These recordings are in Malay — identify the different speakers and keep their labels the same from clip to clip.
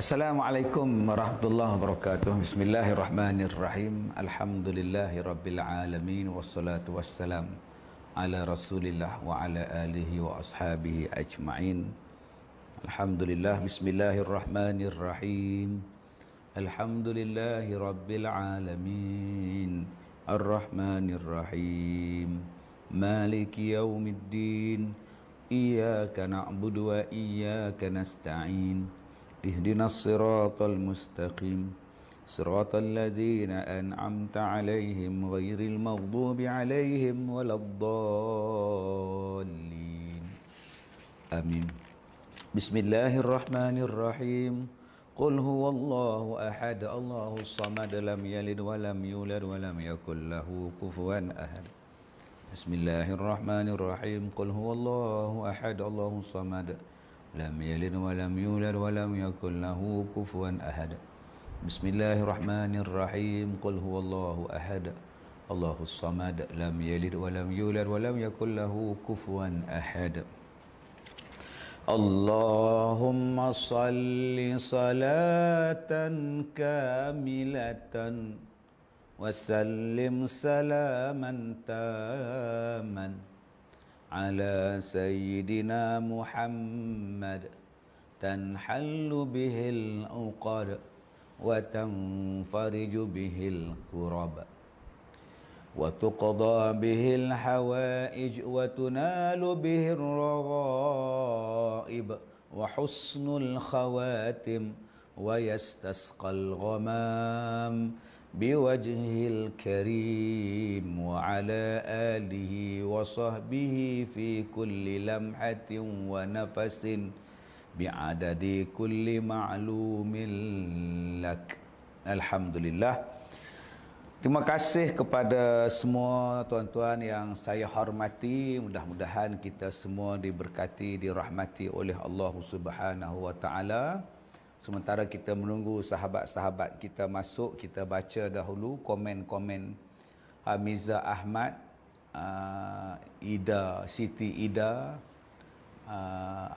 Speaker 1: Assalamualaikum warahmatullahi wabarakatuh. Bismillahirrahmanirrahim. Alhamdulillahi rabbil alamin. Wassalatu wassalam ala rasulillah wa ala alihi wa ashabihi ajma'in. Alhamdulillah. Bismillahirrahmanirrahim. Alhamdulillahi rabbil alamin. Ar-Rahmanirrahim. Maliki yaumiddin. Iyyaka na'budu wa iyyaka nasta'in. اهدنا الصراط المستقيم صراط الذين أنعمت عليهم غير المغضوب عليهم ولا الضالين آمين. بسم الله الرحمن الرحيم. قل هو الله أحد الله الصمد لم يلد ولم يولد ولم يكن له كفوا أحد. بسم الله الرحمن الرحيم. قل هو الله أحد الله الصمد lam yalid walam yulad walam yakul lahu kufuwan ahad. Bismillahirrahmanirrahim. Qul huwallahu ahad Allahus samad lam yalid walam yulad walam yakul lahu kufuwan ahad. Allahumma salli salatan kamilatan wa sallim salaman taman على سيدنا محمد تنحل به العقد وتنفرج به الكرب وتقضى به الحوائج وتنال به الرغائب وحسن الخواتم ويستسقى الغمام بوجهه الكريم وعلى آله وصحبه في كل لمحة ونفس بعدد كل معلوم لك. Alhamdulillah. Terima kasih kepada semua tuan-tuan yang saya hormati. Mudah-mudahan kita semua diberkati, dirahmati oleh Allah Subhanahu wa taala. Sementara kita menunggu sahabat-sahabat kita masuk, kita baca dahulu komen-komen Hamiza Ahmad, Siti Ida,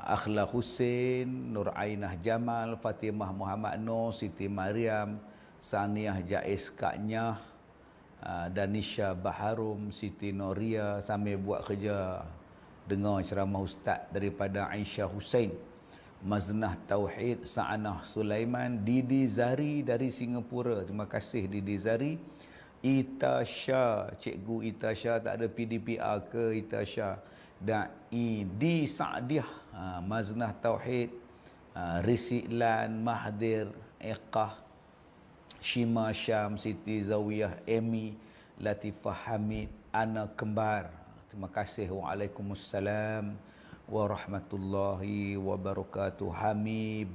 Speaker 1: Akhla Hussein, Nur Ainah Jamal, Fatimah Muhammad Nur, Siti Mariam, Saniah Jais Kaknyah, Danisha Baharum, Siti Noria sambil buat kerja dengar ceramah ustaz daripada Aisyah Hussein, Maznah Tauhid, Sa'anah Sulaiman, Didi Zari dari Singapura. Terima kasih Didi Zari. Itasha, Cikgu Itasha, tak ada PDPR ke Itasha. Da'i Di Sa'diah, Maznah Tauhid, Risiklan, Mahdir, Iqah, Shima Syam, Siti Zawiyah, Emi, Latifah Hamid, Ana Kembar. Terima kasih. Waalaikumsalam warahmatullahi wabarakatuh. Hamid.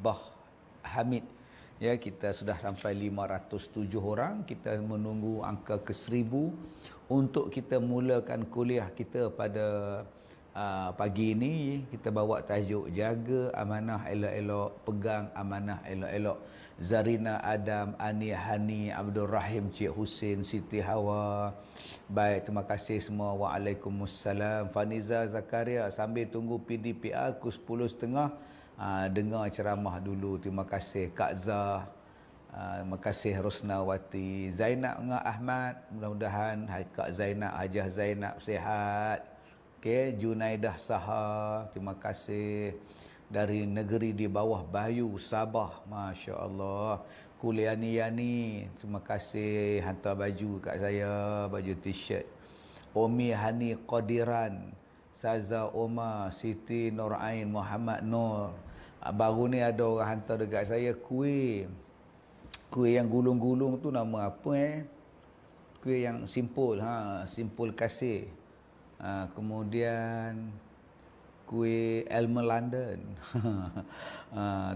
Speaker 1: Ya, kita sudah sampai 507 orang. Kita menunggu angka ke 1000 untuk kita mulakan kuliah kita pada pagi ini. Kita bawa tajuk jaga amanah elok-elok, pegang amanah elok-elok. Zarina Adam, Ani Hani, Abdul Rahim, Cik Husin, Siti Hawa. Baik, terima kasih semua. Waalaikumsalam. Faniza Zakaria, sambil tunggu PDPR pukul 10.30, dengar ceramah dulu. Terima kasih Kak Zah. Terima kasih Rosnawati. Zainab dengan Ahmad, mudah-mudahan Kak Zainab, Hajah Zainab sihat. Okay, Junaidah Saha, terima kasih. Dari negeri di bawah Bayu, Sabah, Masya Allah. Kuliani Yani, terima kasih hantar baju kat saya, baju t-shirt. Omi Hani Qadiran, Saza Omar, Siti Nur Ain, Muhammad Nur. Baru ni ada orang hantar dekat saya kuih. Kuih yang gulung-gulung tu nama apa Kuih yang simpul, simpul kasih. Kemudian kuih Elmer London.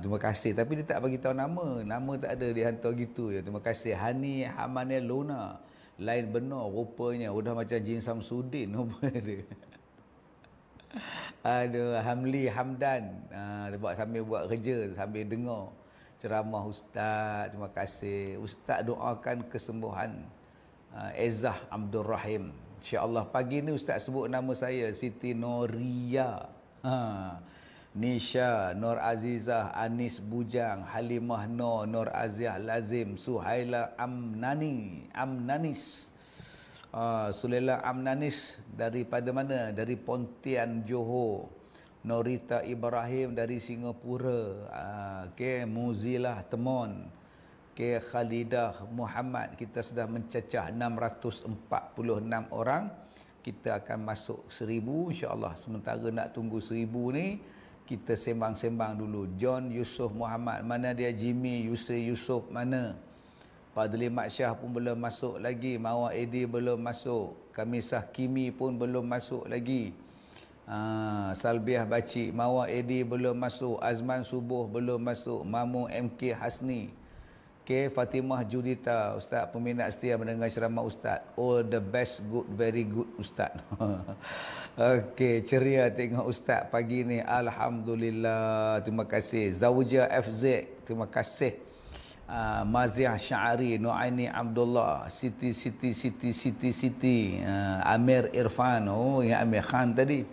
Speaker 1: Terima kasih. Tapi dia tak bagi tahu nama. Nama tak ada, dia hantar gitu je. Terima kasih. Hani Hamanel Luna. Lain benar rupanya. Udah macam Jin Samsudin rupa dia. Aduh, Hamli Hamdan. Sambil buat kerja, sambil dengar ceramah ustaz. Terima kasih. Ustaz doakan kesembuhan Ezah Abdul Rahim. InsyaAllah pagi ni ustaz sebut nama saya, Siti Noria. Nisha, Nur Azizah, Anis Bujang, Halimah Nur Aziah Lazim, Suhaila Amnanis, Sulaila Amnanis daripada mana? Dari Pontian, Johor. Norita Ibrahim dari Singapura. Muzilah Temon. Khalidah Muhammad. Kita sudah mencecah 646 orang. Kita akan masuk 1000 insya-Allah. Sementara nak tunggu 1000 ni, kita sembang-sembang dulu. John Yusuf Muhammad, mana dia? Jimmy Yusri Yusuf mana? Padli Mat Syah pun belum masuk lagi. Mawar Edi belum masuk. Kamisah Kimi pun belum masuk lagi. Salbiah Bacik, Mawar Edi belum masuk. Azman Subuh belum masuk. Mamu MK Hasni. Fatimah Judita, Ustaz peminat setia mendengar ceramah Ustaz. All the best, good, very good Ustaz. Ceria tengok Ustaz pagi ni. Alhamdulillah, terima kasih. Zawja FZ, terima kasih. Maziah Syari, Nuaini Abdullah, Siti. Amir Irfan, yang Amir Khan tadi.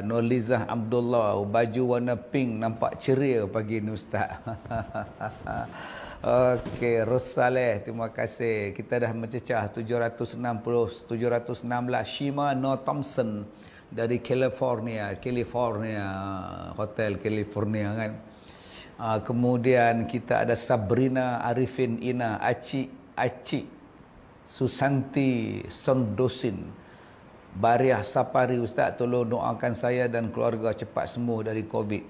Speaker 1: Nolizah Abdullah, baju warna pink, nampak ceria pagi ni Ustaz. Rosaleh, terima kasih. Kita dah mencecah 716. Shima No Thompson dari California, Hotel California kan. Kemudian kita ada Sabrina Arifin Ina, Aci Susanti Sondosin, Bariah Sapari, Ustaz tolong doakan saya dan keluarga cepat sembuh dari COVID.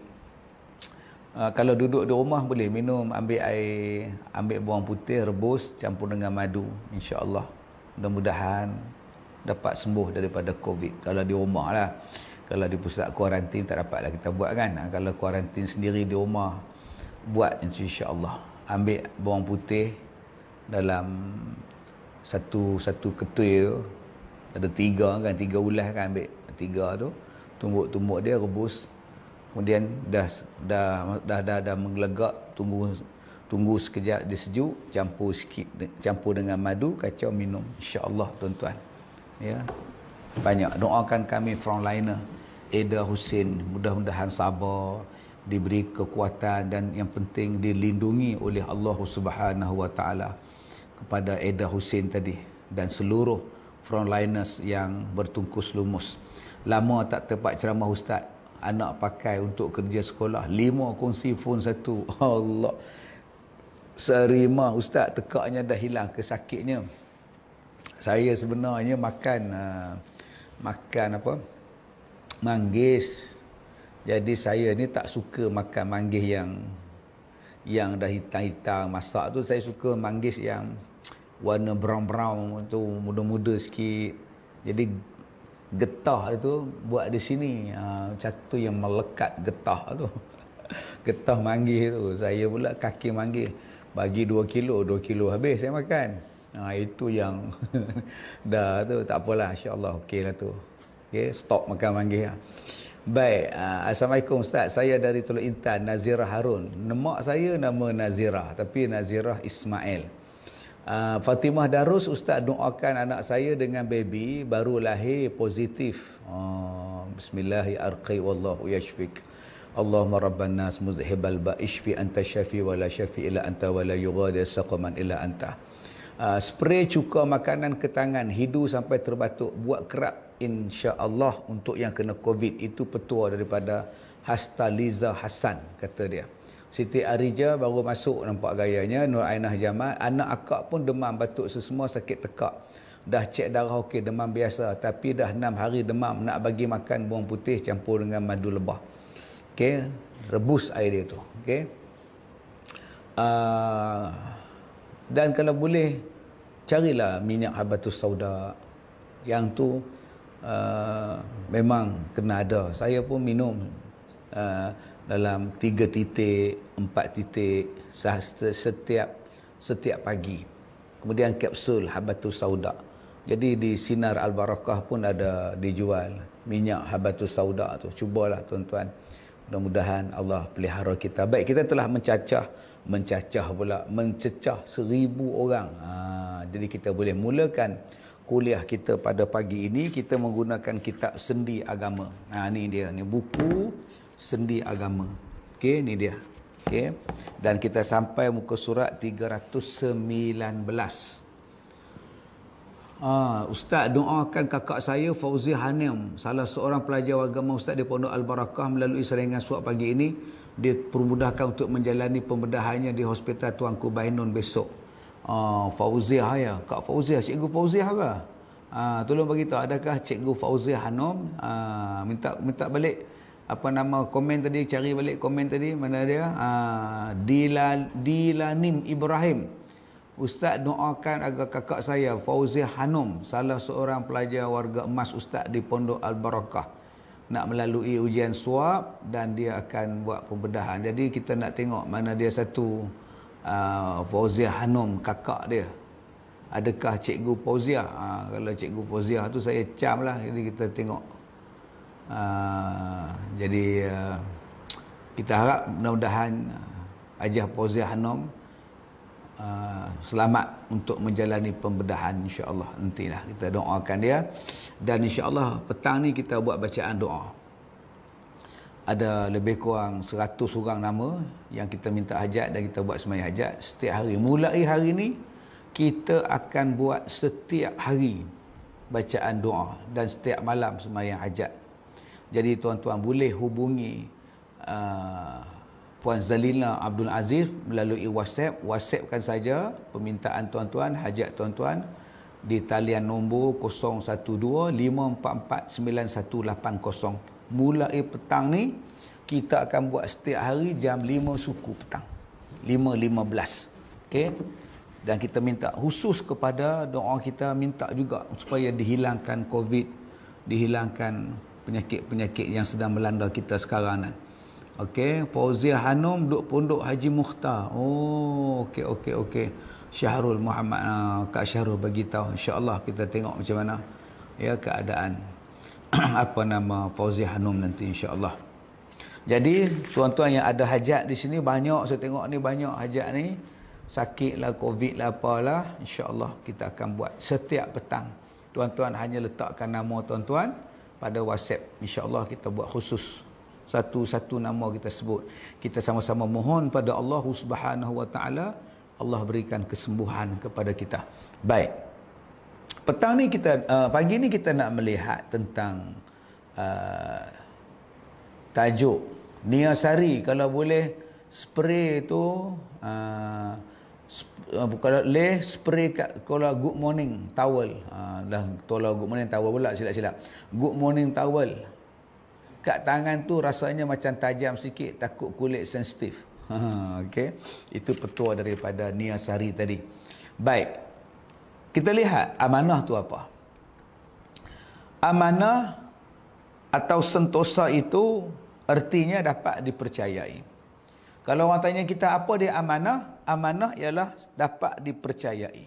Speaker 1: Kalau duduk di rumah boleh minum, ambil air, ambil bawang putih, rebus, campur dengan madu. InsyaAllah mudah-mudahan dapat sembuh daripada COVID. Kalau di rumah lah. Kalau di pusat kuarantin tak dapatlah kita buat kan. Kalau kuarantin sendiri di rumah, buat insyaAllah. Ambil bawang putih dalam satu ketui tu. Ada 3 kan, 3 ulas kan, ambil 3 tu, tumbuk-tumbuk dia, rebus. Kemudian dah menggelegak, tunggu sekejap dia sejuk, campur dengan madu, kacau, minum. Insya-Allah tuan-tuan. Ya. Banyak doakan kami frontliner. Eda Hussein, mudah-mudahan sabar, diberi kekuatan dan yang penting dilindungi oleh Allah Subhanahu Wa Taala kepada Eda Hussein tadi dan seluruh frontliners yang bertungkus lumus. Lama tak tempat ceramah Ustaz. Anak pakai untuk kerja sekolah. 5 kongsi phone 1. Allah. Serima Ustaz, tekaknya dah hilang kesakitnya. Saya sebenarnya makan manggis. Jadi saya ni tak suka makan manggis yang dah hitam-hitam masak tu. Saya suka manggis yang warna brown-brown tu, muda-muda sikit. Jadi getah tu buat di sini. Satu yang melekat getah tu. Getah manggis tu. Saya pula kaki manggis. Bagi 2 kilo habis saya makan. Itu yang dah tu. Tak apalah, insya-Allah okey lah tu. Okey, stop makan manggis lah. Baik, Assalamualaikum Ustaz. Saya dari Teluk Intan, Nazirah Harun. Mak saya nama Nazirah, tapi Nazirah Ismail. Fatimah Darus, Ustaz doakan anak saya dengan baby baru lahir positif. Bismillahirrahmanirrahim. Wallahu yashfik. Allahumma rabban nas muzhibal ba'ishfi anta syafi wa la syafi illa anta wa la yughadir saqaman illa anta. Spray cuka makanan ke tangan, hidu sampai terbatuk, buat kerap insya-Allah untuk yang kena COVID. Itu petua daripada Hasta Liza Hasan, kata dia. Siti Arija baru masuk, nampak gayanya. Nur Ainah Jamal, anak akak pun demam, batuk sesemua, sakit tekak. Dah cek darah okey, demam biasa, tapi dah 6 hari demam. Nak bagi makan bawang putih campur dengan madu lebah. Okey, rebus air dia tu. Okey. Dan kalau boleh carilah minyak habatus sauda. Yang tu memang kena ada. Saya pun minum dalam 3 titik, 4 titik setiap pagi. Kemudian kapsul habatus sauda. Jadi di Sinar Al-Barakah pun ada dijual minyak habatus sauda tu. Cubalah tuan-tuan. Mudah-mudahan Allah pelihara kita. Baik, kita telah mencecah 1,000 orang. Jadi kita boleh mulakan kuliah kita pada pagi ini, kita menggunakan kitab Sendi Agama. Ni dia, ni buku Sendi Agama. Okey, ni dia. Okey. Dan kita sampai muka surat 319. Ustaz doakan kakak saya Fauzi Hanim, salah seorang pelajar agama Ustaz di Pondok Al-Barakah, melalui serengan suap pagi ini dipermudahkan untuk menjalani pembedahannya di Hospital Tuanku Bainun besok. Fauziah ya, Kak Fauziah, Cikgu Fauziah ke? Tolong bagi tahu, adakah Cikgu Fauziah Hanom? Minta balik apa nama komen tadi, cari balik komen tadi, mana dia? Dilanim Ibrahim. Ustaz doakan agar kakak saya Fauziah Hanom, salah seorang pelajar warga emas Ustaz di Pondok Al-Barakah, nak melalui ujian swab dan dia akan buat pembedahan. Jadi kita nak tengok mana dia satu Fauziah Hanom, kakak dia. Adakah Cikgu Fauziah? Kalau Cikgu Fauziah tu saya cam lah. Jadi kita tengok. Jadi kita harap mudah-mudahan Hajah Fauziah Hanom selamat untuk menjalani pembedahan, insya-Allah. Nantilah kita doakan dia, dan insya-Allah petang ni kita buat bacaan doa. Ada lebih kurang 100 orang nama yang kita minta hajat dan kita buat sembahyang hajat setiap hari. Mulai hari ni kita akan buat setiap hari bacaan doa dan setiap malam sembahyang hajat. Jadi tuan-tuan boleh hubungi Puan Zalina Abdul Aziz melalui WhatsApp. WhatsAppkan saja permintaan tuan-tuan, hajat tuan-tuan di talian nombor 012-544-9180. Mulai petang ni kita akan buat setiap hari jam 5 suku petang. 5.15. Okey. Dan kita minta khusus kepada doa kita, minta juga supaya dihilangkan COVID, dihilangkan penyakit-penyakit yang sedang melanda kita sekarang ni. Okey, Fauziah Hanom duduk Pondok Haji Mukhtar. Okey. Syahrul Muhammad, Kak Syahrul bagi tahu. Insya-Allah kita tengok macam mana ya keadaan apa nama Fauziah Hanom nanti, insya-Allah. Jadi tuan-tuan yang ada hajat di sini banyak, saya tengok ni banyak hajat ni. Sakit lah, COVID lah, apalah, insya-Allah kita akan buat setiap petang. Tuan-tuan hanya letakkan nama tuan-tuan pada WhatsApp. Insya-Allah kita buat khusus. Satu-satu nama kita sebut. Kita sama-sama mohon pada Allah Subhanahu wa taala, Allah berikan kesembuhan kepada kita. Baik. Petang ni kita pagi ni kita nak melihat tentang tajuk Niasari. Kalau boleh spray tu kalau boleh spray kat, kalau good morning towel. Tolong good morning towel pula, silap-silap. Good morning towel. Kat tangan tu rasanya macam tajam sikit, takut kulit sensitif. Okey. Itu petua daripada Niasari tadi. Baik. Kita lihat amanah tu apa. Amanah atau sentosa itu artinya dapat dipercayai. Kalau orang tanya kita apa dia amanah? Amanah ialah dapat dipercayai.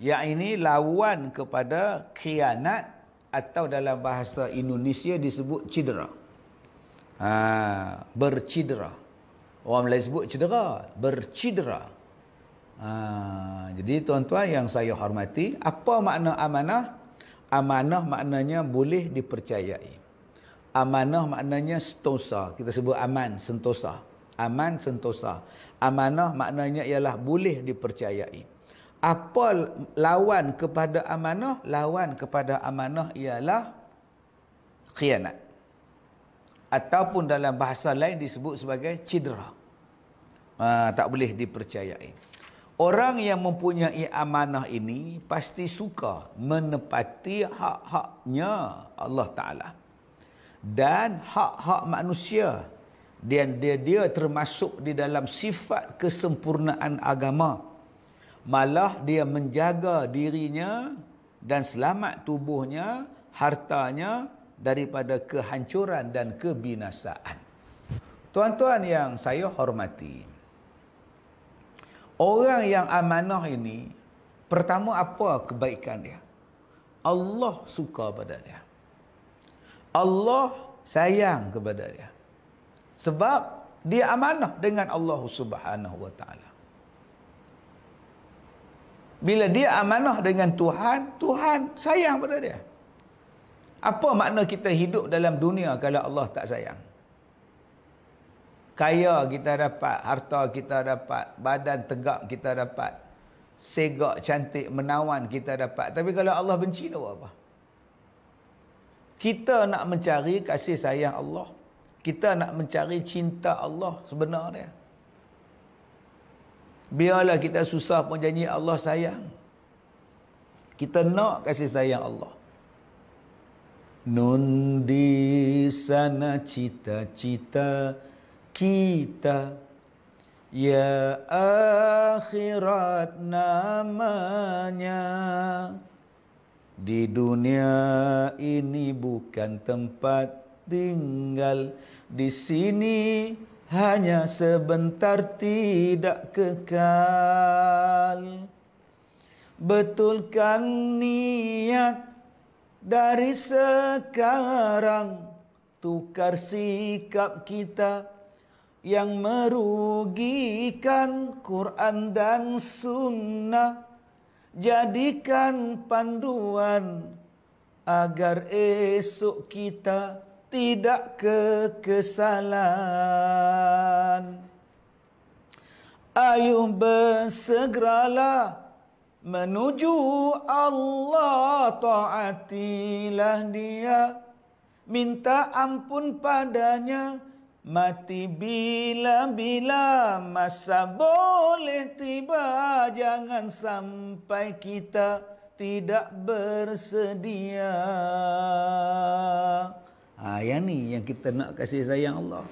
Speaker 1: Yang ini lawan kepada khianat, atau dalam bahasa Indonesia disebut cedera. Bercedera. Orang Melayu sebut cedera, bercedera. Jadi tuan-tuan yang saya hormati, apa makna amanah? Amanah maknanya boleh dipercayai. Amanah maknanya sentosa. Kita sebut aman, sentosa. Aman, sentosa. Amanah maknanya ialah boleh dipercayai. Apa lawan kepada amanah? Lawan kepada amanah ialah khianat. Ataupun dalam bahasa lain disebut sebagai cedera. Tak boleh dipercayai. Orang yang mempunyai amanah ini pasti suka menepati hak-haknya Allah Ta'ala. Dan hak-hak manusia. Dan dia termasuk di dalam sifat kesempurnaan agama. Malah dia menjaga dirinya dan selamat tubuhnya, hartanya daripada kehancuran dan kebinasaan. Tuan-tuan yang saya hormati, orang yang amanah ini, pertama apa kebaikan dia? Allah suka pada dia. Allah sayang kepada dia. Sebab dia amanah dengan Allah Subhanahu wa taala. Bila dia amanah dengan Tuhan, Tuhan sayang pada dia. Apa makna kita hidup dalam dunia kalau Allah tak sayang? Kaya kita dapat, harta kita dapat, badan tegak kita dapat, segak cantik menawan kita dapat. Tapi kalau Allah benci, nak buat apa? Kita nak mencari kasih sayang Allah. Kita nak mencari cinta Allah sebenarnya. Biarlah kita susah pun janji Allah sayang. Kita nak kasih sayang Allah. Nun di sana cita-cita kita, ya akhirat namanya. Di dunia ini bukan tempat tinggal, di sini hanya sebentar, tidak kekal. Betulkan niat dari sekarang, tukar sikap kita yang merugikan Quran dan Sunnah. Jadikan panduan agar esok kita tidak kekesalan. Ayuh bersegeralah menuju Allah, taatilah Dia, minta ampun padanya. Mati bila-bila masa boleh tiba, jangan sampai kita tidak bersedia. Yang ni yang kita nak kasih sayang Allah.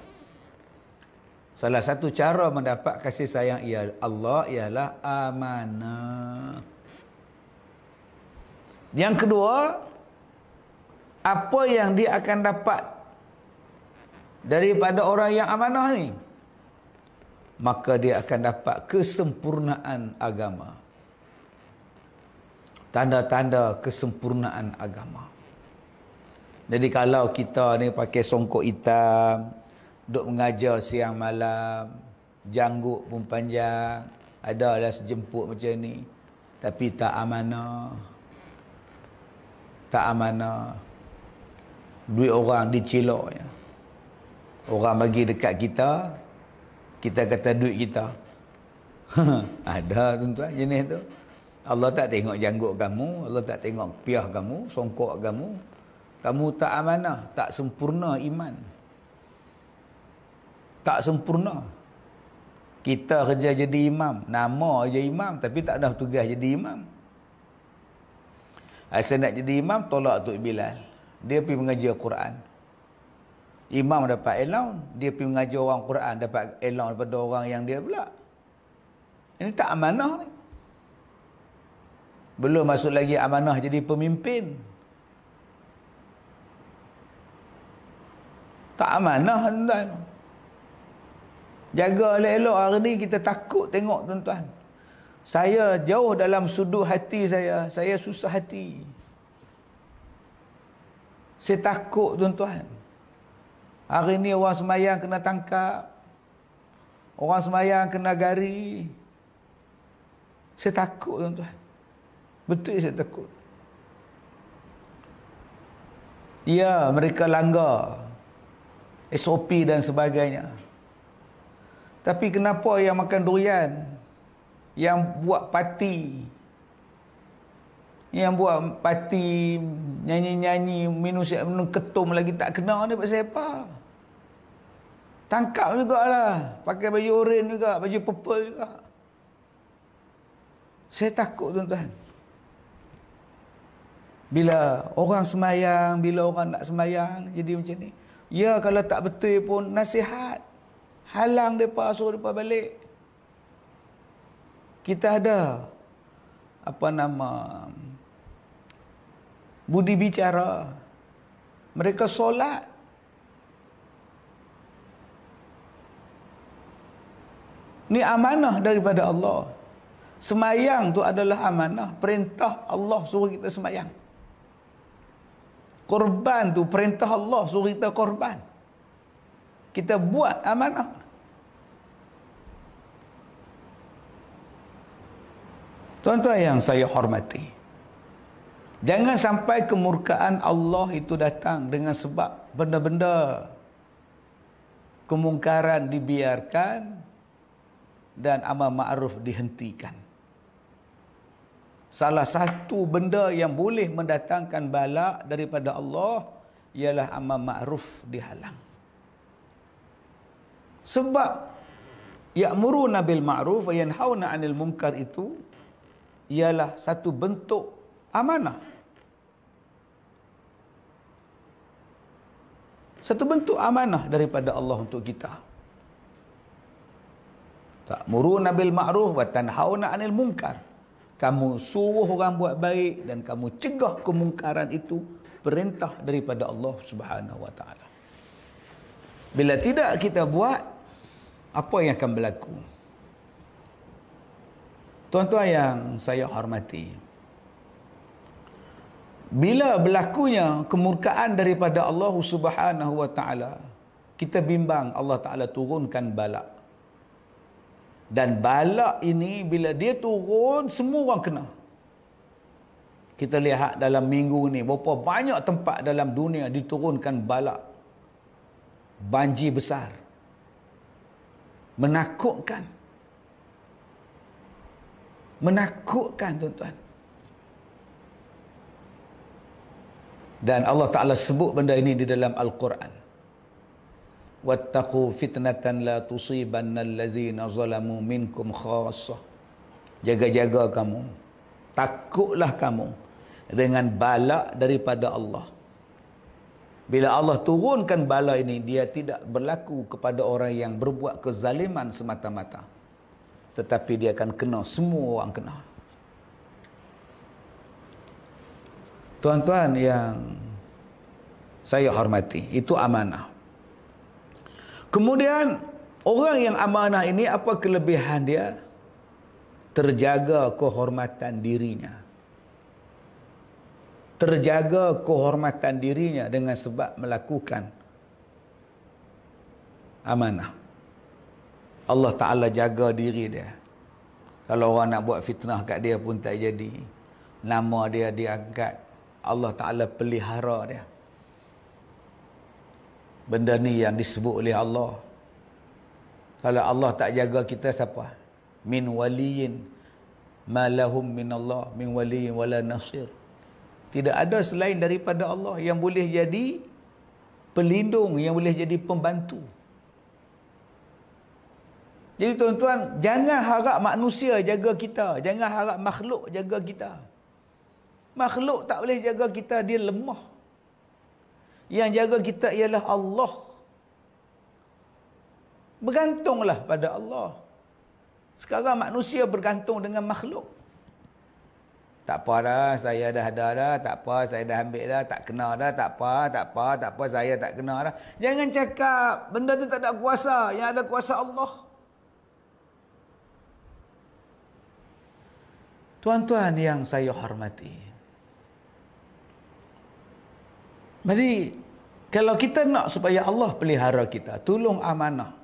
Speaker 1: Salah satu cara mendapat kasih sayang Allah ialah amanah. Yang kedua, apa yang dia akan dapat daripada orang yang amanah ni? Maka dia akan dapat kesempurnaan agama. Tanda-tanda kesempurnaan agama. Jadi kalau kita ni pakai songkok hitam, duk mengajar siang malam, janggut pun panjang, adalah sejemput macam ni, tapi tak amanah. Tak amanah. Duit orang dicilok ya. Orang bagi dekat kita, kita kata duit kita. Ada tuan-tuan jenis tu. Allah tak tengok janggut kamu, Allah tak tengok piah kamu, songkok kamu. Kamu tak amanah, tak sempurna iman. Tak sempurna. Kita kerja jadi imam, nama je imam tapi tak ada tugas jadi imam. Asal nak jadi imam, tolak Tok Bilal. Dia pergi mengajar Quran. Imam dapat allowance, dia pergi mengajar orang Quran, dapat allowance daripada orang yang dia pula. Ini tak amanah ni. Belum masuk lagi amanah jadi pemimpin. Tak amanah tuan-tuan. Jaga elok-elok. Hari ni kita takut tengok tuan-tuan. Saya jauh dalam sudut hati saya susah hati. Saya takut tuan-tuan. Hari ni orang semayang kena tangkap. Orang semayang kena gari. Saya takut tuan-tuan. Betul saya takut. Ya, mereka langgar SOP dan sebagainya. Tapi kenapa yang makan durian, yang buat parti, yang buat parti nyanyi-nyanyi, minum ketum lagi tak kena ni pasal apa? Tangkap jugalah. Pakai baju oren juga, baju purple juga. Saya takut tuan-tuan. Bila orang semayang, bila orang tak semayang, jadi macam ni. Ya, kalau tak betul pun nasihat. Halang mereka, suruh mereka balik. Kita ada budi bicara. Mereka solat. Ni amanah daripada Allah. Semayang tu adalah amanah. Perintah Allah suruh kita semayang. Korban tu perintah Allah suruh kita korban. Kita buat amanah. Tuan-tuan yang saya hormati, jangan sampai kemurkaan Allah itu datang dengan sebab benda-benda kemungkaran dibiarkan dan amar ma'ruf dihentikan. Salah satu benda yang boleh mendatangkan bala daripada Allah ialah amar ma'ruf dihalang. Sebab ya'muruna bil ma'ruf wa yanhauna 'anil munkar itu ialah satu bentuk amanah. Satu bentuk amanah daripada Allah untuk kita. Ta'muruna bil ma'ruf wa tanhauna 'anil munkar. Kamu suruh orang buat baik dan kamu cegah kemungkaran itu, perintah daripada Allah Subhanahu wa taala. Bila tidak kita buat, apa yang akan berlaku? Tuan-tuan yang saya hormati, bila berlakunya kemurkaan daripada Allah Subhanahu wa taala, kita bimbang Allah Taala turunkan bala. Dan bala ini bila dia turun, semua orang kena. Kita lihat dalam minggu ni berapa banyak tempat dalam dunia diturunkan bala. Banjir besar. Menakutkan. Menakutkan, tuan-tuan. Dan Allah Ta'ala sebut benda ini di dalam Al-Quran. Wattaqu fitnatan la tusibanna allazina zalamu minkum khassah. Jaga-jaga kamu. Takutlah kamu dengan bala daripada Allah. Bila Allah turunkan bala ini, dia tidak berlaku kepada orang yang berbuat kezaliman semata-mata. Tetapi dia akan kena, semua orang kena. Tuan-tuan yang saya hormati, itu amanah. Kemudian, orang yang amanah ini, apa kelebihan dia? Terjaga kehormatan dirinya. Terjaga kehormatan dirinya dengan sebab melakukan amanah. Allah Ta'ala jaga diri dia. Kalau orang nak buat fitnah kat dia pun tak jadi. Nama dia diangkat. Allah Ta'ala pelihara dia. Benda ni yang disebut oleh Allah. Kalau Allah tak jaga kita, siapa? Min waliyin ma lahum min Allah min waliyin wala nasir. Tidak ada selain daripada Allah yang boleh jadi pelindung, yang boleh jadi pembantu. Jadi tuan-tuan, jangan harap manusia jaga kita. Jangan harap makhluk jaga kita. Makhluk tak boleh jaga kita, dia lemah. Yang jaga kita ialah Allah. Bergantunglah pada Allah. Sekarang manusia bergantung dengan makhluk. Tak apa dah, saya dah ada dah. Tak apa, saya dah ambil dah. Tak kena dah, tak apa, saya tak kena dah. Jangan cakap, benda tu tak ada kuasa. Yang ada kuasa Allah. Tuan-tuan yang saya hormati. Jadi, kalau kita nak supaya Allah pelihara kita, tolong amanah.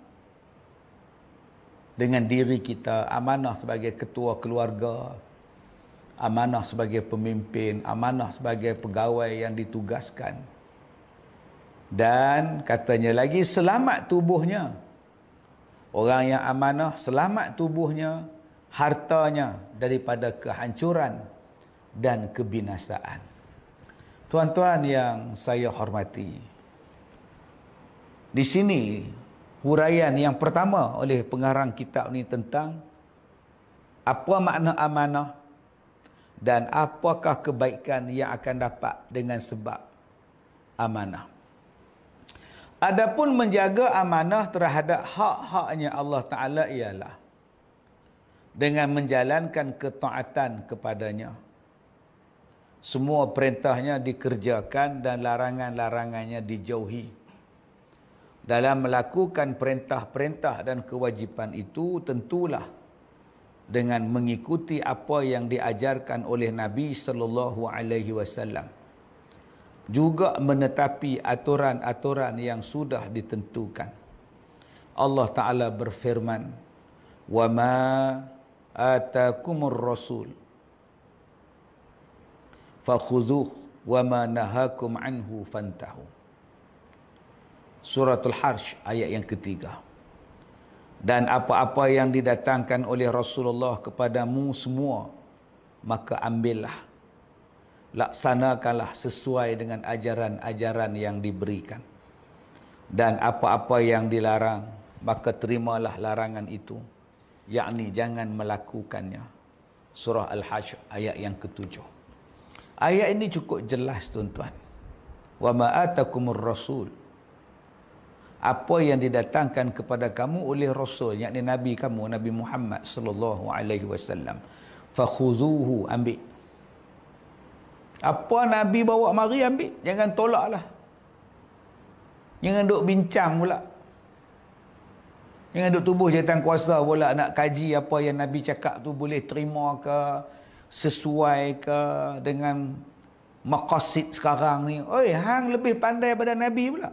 Speaker 1: Dengan diri kita, amanah sebagai ketua keluarga, amanah sebagai pemimpin, amanah sebagai pegawai yang ditugaskan. Dan katanya lagi, selamat tubuhnya. Orang yang amanah, selamat tubuhnya, hartanya daripada kehancuran dan kebinasaan. Tuan-tuan yang saya hormati, di sini huraian yang pertama oleh pengarang kitab ni tentang apa makna amanah dan apakah kebaikan yang akan dapat dengan sebab amanah. Adapun menjaga amanah terhadap hak-haknya Allah Ta'ala ialah dengan menjalankan ketaatan kepadanya. Semua perintahnya dikerjakan dan larangan-larangannya dijauhi. Dalam melakukan perintah-perintah dan kewajipan itu, tentulah dengan mengikuti apa yang diajarkan oleh Nabi sallallahu alaihi wasallam. Juga menetapi aturan-aturan yang sudah ditentukan. Allah Ta'ala berfirman, "Wa ma atakumur rasul fakhudhuhu wa ma nahakum anhu fantahu. Suratul Harsh ayat yang ketiga. Dan apa-apa yang didatangkan oleh Rasulullah kepadamu semua, maka ambillah, laksanakanlah sesuai dengan ajaran-ajaran yang diberikan. Dan apa-apa yang dilarang, maka terimalah larangan itu, yakni jangan melakukannya. Surah Al-Hashr ayat yang ketujuh. Ayat ini cukup jelas tuan-tuan. Wa ma atakumur rasul, apa yang didatangkan kepada kamu oleh Rasul, yakni Nabi kamu, Nabi Muhammad sallallahu alaihi wasallam, fakhudhuhu, ambil. Apa Nabi bawa mari ambil, jangan tolaklah. Jangan duk bincang pula. Jangan duk tubuh jawatan kuasa pula nak kaji apa yang Nabi cakap tu boleh terima ke, sesuai ke dengan maqasid sekarang ni. Oi, hang lebih pandai pada Nabi pula.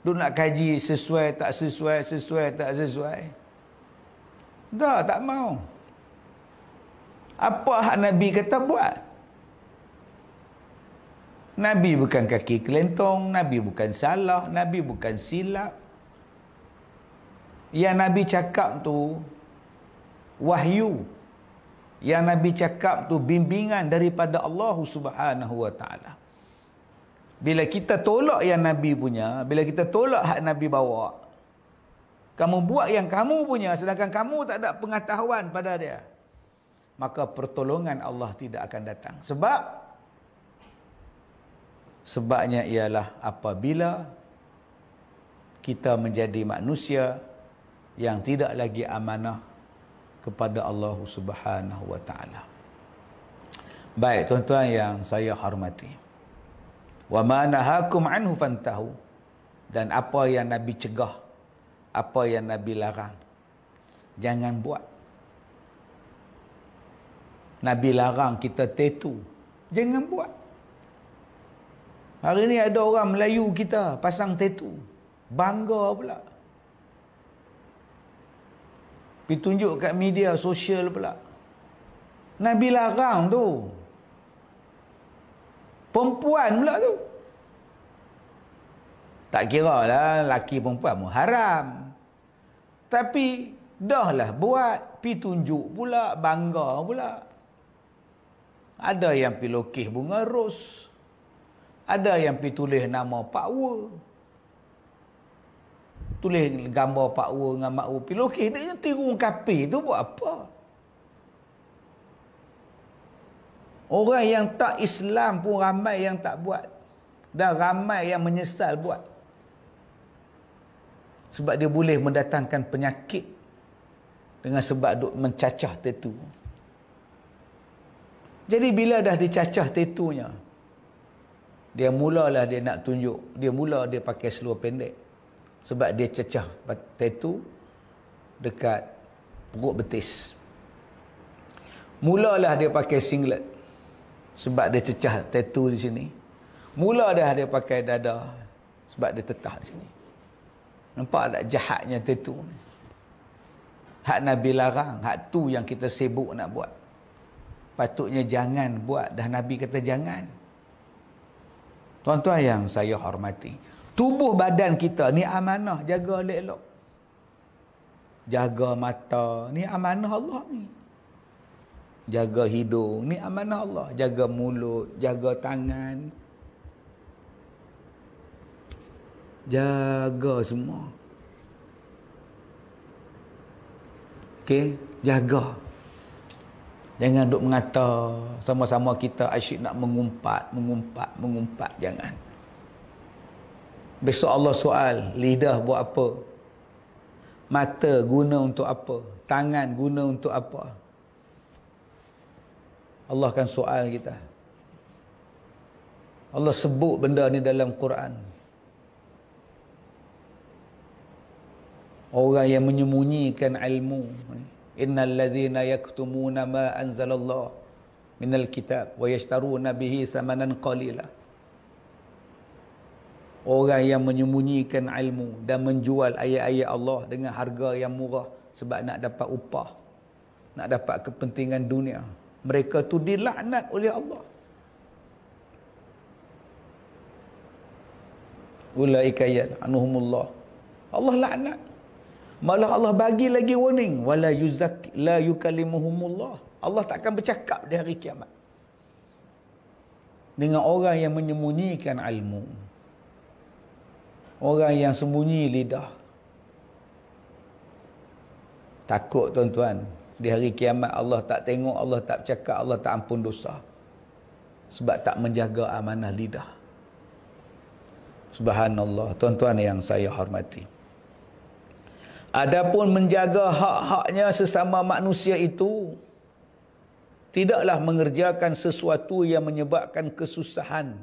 Speaker 1: Duk nak kaji sesuai tak sesuai, sesuai tak sesuai. Dah tak mau. Apa hak Nabi kata buat? Nabi bukan kaki kelentong, Nabi bukan salah, Nabi bukan silap. Yang Nabi cakap tu wahyu. Yang Nabi cakap tu bimbingan daripada Allah Subhanahu wa taala. Bila kita tolak yang Nabi punya, bila kita tolak hak Nabi bawa, kamu buat yang kamu punya sedangkan kamu tak ada pengetahuan pada dia, maka pertolongan Allah tidak akan datang. Sebabnya ialah apabila kita menjadi manusia yang tidak lagi amanah kepada Allah Subhanahu wa taala. Baik tuan-tuan yang saya hormati. Wa ma nahakum anhu fantahu, dan apa yang Nabi cegah, apa yang Nabi larang, jangan buat. Nabi larang kita tattoo, jangan buat. Hari ni ada orang Melayu kita pasang tattoo, bangga pula. Pergi tunjuk kat media sosial pula. Nabi larang tu. Perempuan pula tu. Tak kira lah laki perempuan pun haram. Tapi dah lah buat, pi tunjuk pula, bangga pula. Ada yang pi lukis bunga ros. Ada yang pi tulis nama Pak Wu. Tulis gambar Pak Wu dengan Mak Wu, pi lukis. Dia tiru kapi tu buat apa? Orang yang tak Islam pun ramai yang tak buat. Dan ramai yang menyesal buat. Sebab dia boleh mendatangkan penyakit dengan sebab duk mencacah tattoo. Jadi bila dah dicacah tattoonya, dia mulalah dia nak tunjuk. Dia mula dia pakai seluar pendek. Sebab dia cacah tattoo dekat perut betis. Mulalah dia pakai singlet. Sebab dia cecah tattoo di sini. Mula dah dia pakai dada sebab dia tetah di sini. Nampak tak jahatnya tattoo ni? Hak Nabi larang, hak tu yang kita sibuk nak buat. Patutnya jangan buat, dah Nabi kata jangan. Tuan-tuan yang saya hormati, tubuh badan kita ni amanah, jaga elok-elok. Jaga mata, ni amanah Allah ni. Jaga hidung, ni amanah Allah. Jaga mulut, jaga tangan. Jaga semua. Okey, jaga. Jangan duk mengata sama-sama kita asyik nak mengumpat, jangan. Besok Allah soal, lidah buat apa? Mata guna untuk apa? Tangan guna untuk apa? Allah akan soal kita. Allah sebut benda ni dalam Quran. Orang yang menyembunyikan ilmu. Innal ladzina yaktumuna ma anzalallah minal kitab wa yashtaruna bihi thamanan qalila. Orang yang menyembunyikan ilmu dan menjual ayat-ayat Allah dengan harga yang murah sebab nak dapat upah, nak dapat kepentingan dunia. Mereka tu dilaknat oleh Allah. Ulaika yal'anuhumullah. Allah laknat. Malah Allah bagi lagi warning, wala la yukallimuhumullah. Allah takkan bercakap di hari kiamat dengan orang yang menyembunyikan ilmu, orang yang sembunyi lidah. Takut tuan-tuan, di hari kiamat Allah tak tengok, Allah tak bercakap, Allah tak ampun dosa sebab tak menjaga amanah lidah. Subhanallah, tuan-tuan yang saya hormati. Adapun menjaga hak-haknya sesama manusia itu tidaklah mengerjakan sesuatu yang menyebabkan kesusahan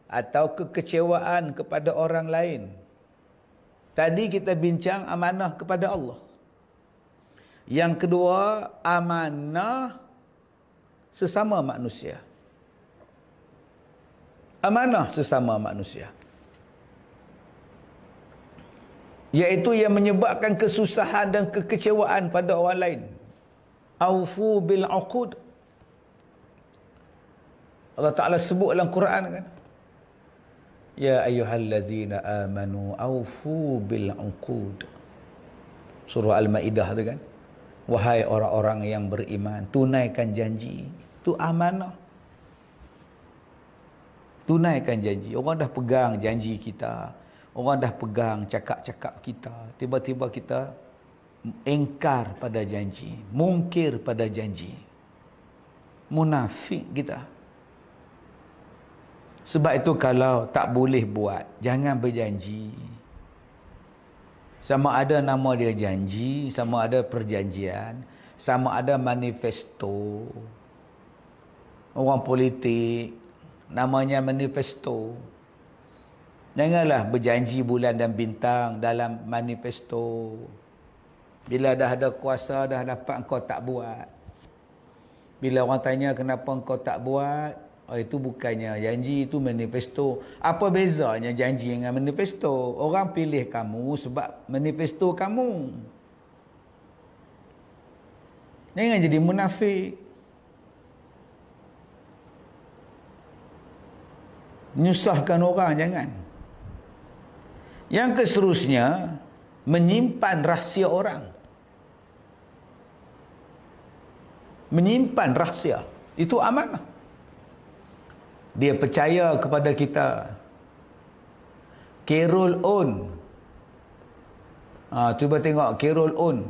Speaker 1: atau kekecewaan kepada orang lain. Tadi kita bincang amanah kepada Allah. Yang kedua, amanah sesama manusia. Amanah sesama manusia, iaitu yang menyebabkan kesusahan dan kekecewaan pada orang lain. Aufu bil uqud. Allah Ta'ala sebut dalam Quran kan, ya ayyuhallazina amanu aufu bil uqud. Surah Al-Maidah tu kan, wahai orang-orang yang beriman, tunaikan janji. Itu amanah. Tunaikan janji. Orang dah pegang janji kita, orang dah pegang cakap-cakap kita, tiba-tiba kita engkar pada janji, mungkir pada janji, munafik kita. Sebab itu kalau tak boleh buat, jangan berjanji. Sama ada nama dia janji, sama ada perjanjian, sama ada manifesto. Orang politik namanya manifesto. Janganlah berjanji bulan dan bintang dalam manifesto. Bila dah ada kuasa, dah dapat, engkau tak buat. Bila orang tanya kenapa engkau tak buat, oh, itu bukannya janji, itu manifesto. Apa bezanya janji dengan manifesto? Orang pilih kamu sebab manifesto kamu. Jangan jadi munafik. Menyusahkan orang, jangan. Yang keseterusnya, menyimpan rahsia orang. Menyimpan rahsia, itu amanah. Dia percaya kepada kita. Carol On. Cuba tengok Carol On.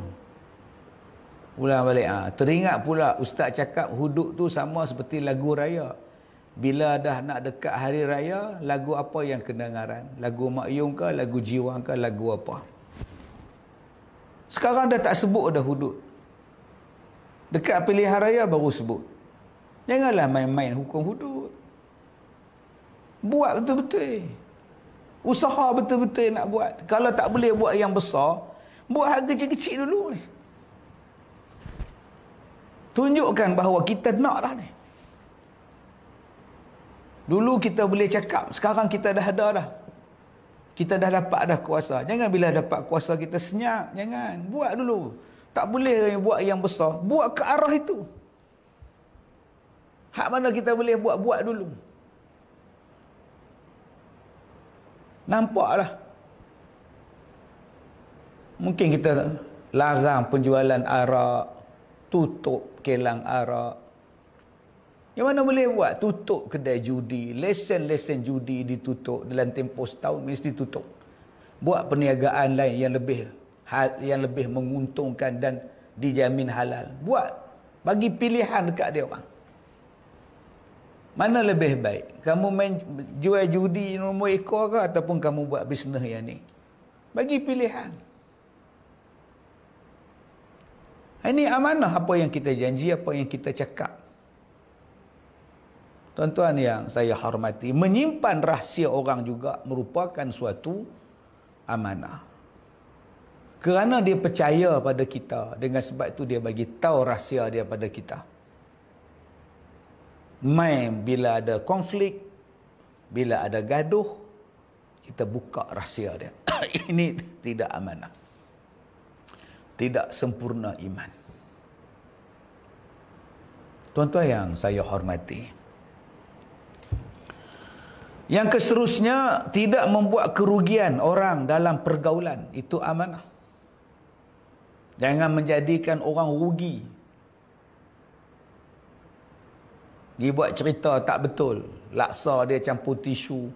Speaker 1: Ulang balik. Teringat pula ustaz cakap hudud tu sama seperti lagu raya. Bila dah nak dekat hari raya, lagu apa yang kedengaran? Lagu Mak Yung ke, lagu Jiwang ke, lagu apa? Sekarang dah tak sebut dah hudud. Dekat pilihan raya baru sebut. Janganlah main-main hukum hudud. Buat betul-betul. Usaha betul-betul nak buat. Kalau tak boleh buat yang besar, buat hal kecil-kecil dulu ni. Tunjukkan bahawa kita nak dah ni. Dulu kita boleh cakap, sekarang kita dah ada dah. Kita dah dapat dah kuasa. Jangan bila dapat kuasa kita senyap. Jangan. Buat dulu. Tak boleh buat yang besar. Buat ke arah itu. Hak mana kita boleh buat, buat dulu. Nampaklah. Mungkin kita larang penjualan arak, tutup kelang arak. Yang mana boleh buat? Tutup kedai judi, lesen-lesen judi ditutup dalam tempoh setahun, mesti tutup. Buat perniagaan lain yang lebih menguntungkan dan dijamin halal. Buat. Bagi pilihan dekat dia orang. Mana lebih baik? Kamu main jual judi nombor ekor ke ataupun kamu buat bisnes yang ni? Bagi pilihan. Ini amanah apa yang kita janji, apa yang kita cakap. Tuan-tuan yang saya hormati, menyimpan rahsia orang juga merupakan suatu amanah. Kerana dia percaya pada kita, dengan sebab itu dia bagi tahu rahsia dia pada kita. Main bila ada konflik, bila ada gaduh, kita buka rahsia dia. Ini tidak amanah. Tidak sempurna iman. Tuan-tuan yang saya hormati, yang keseterusnya, tidak membuat kerugian orang dalam pergaulan. Itu amanah. Jangan menjadikan orang rugi. Dia buat cerita tak betul. Laksa dia campur tisu.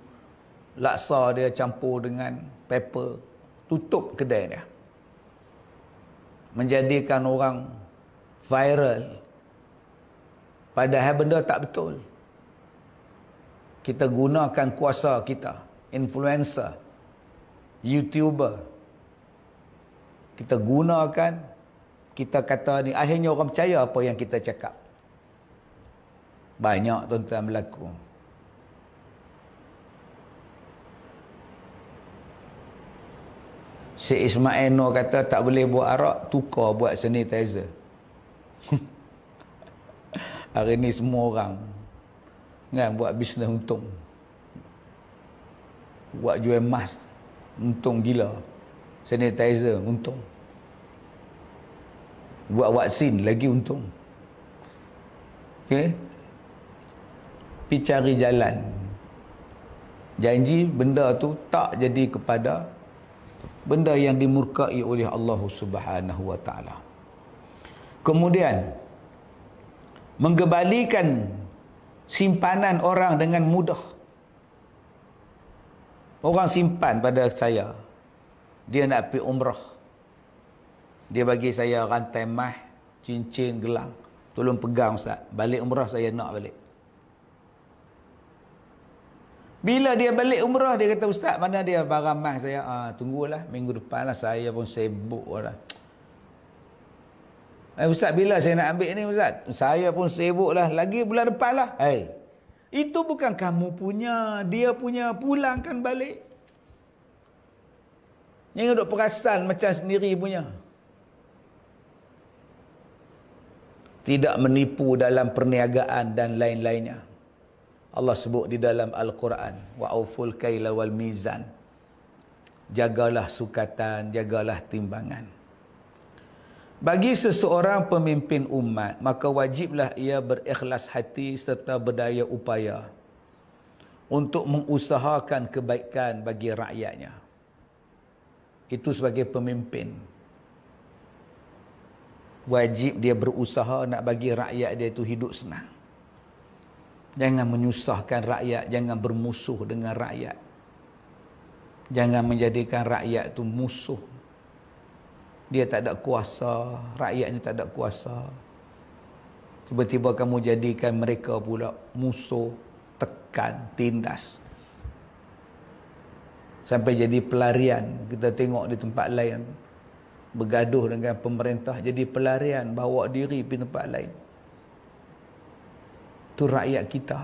Speaker 1: Laksa dia campur dengan paper. Tutup kedai dia. Menjadikan orang viral. Padahal benda tak betul. Kita gunakan kuasa kita. Influencer. YouTuber. Kita gunakan. Kita kata ni. Akhirnya orang percaya apa yang kita cakap. Banyak tuan-tuan berlaku. Syekh Ismail Nur kata tak boleh buat arak, tukar buat sanitizer. Hari ni semua orang kan buat bisnes untung. Buat jual emas untung gila. Sanitizer untung. Buat vaksin lagi untung. Okey. Pergi cari jalan. Janji benda tu tak jadi kepada benda yang dimurkai oleh Allah Subhanahu wa taala. Kemudian menggembalikan simpanan orang dengan mudah. Orang simpan pada saya. Dia nak pergi umrah. Dia bagi saya rantai emas, cincin, gelang. Tolong pegang Ustaz. Balik umrah saya nak balik. Bila dia balik umrah, dia kata, Ustaz, mana dia barang emas saya? Tunggulah, minggu depan lah, saya pun sibuk lah. Ustaz, bila saya nak ambil ni Ustaz? Saya pun sibuk lah, lagi bulan depan lah. Itu bukan kamu punya, dia punya, pulangkan balik. Jangan duk perasan macam sendiri punya. Tidak menipu dalam perniagaan dan lain-lainnya. Allah sebut di dalam Al-Quran, wa'uful kaila wal mizan. Jagalah sukatan, jagalah timbangan. Bagi seseorang pemimpin umat, maka wajiblah ia berikhlas hati serta berdaya upaya untuk mengusahakan kebaikan bagi rakyatnya. Itu sebagai pemimpin. Wajib dia berusaha nak bagi rakyat dia itu hidup senang. Jangan menyusahkan rakyat, jangan bermusuh dengan rakyat. Jangan menjadikan rakyat itu musuh. Dia tak ada kuasa, rakyat ni tak ada kuasa. Tiba-tiba kamu jadikan mereka pula musuh, tekan, tindas. Sampai jadi pelarian. Kita tengok di tempat lain, bergaduh dengan pemerintah, jadi pelarian, bawa diri pergi tempat lain. Itu rakyat kita.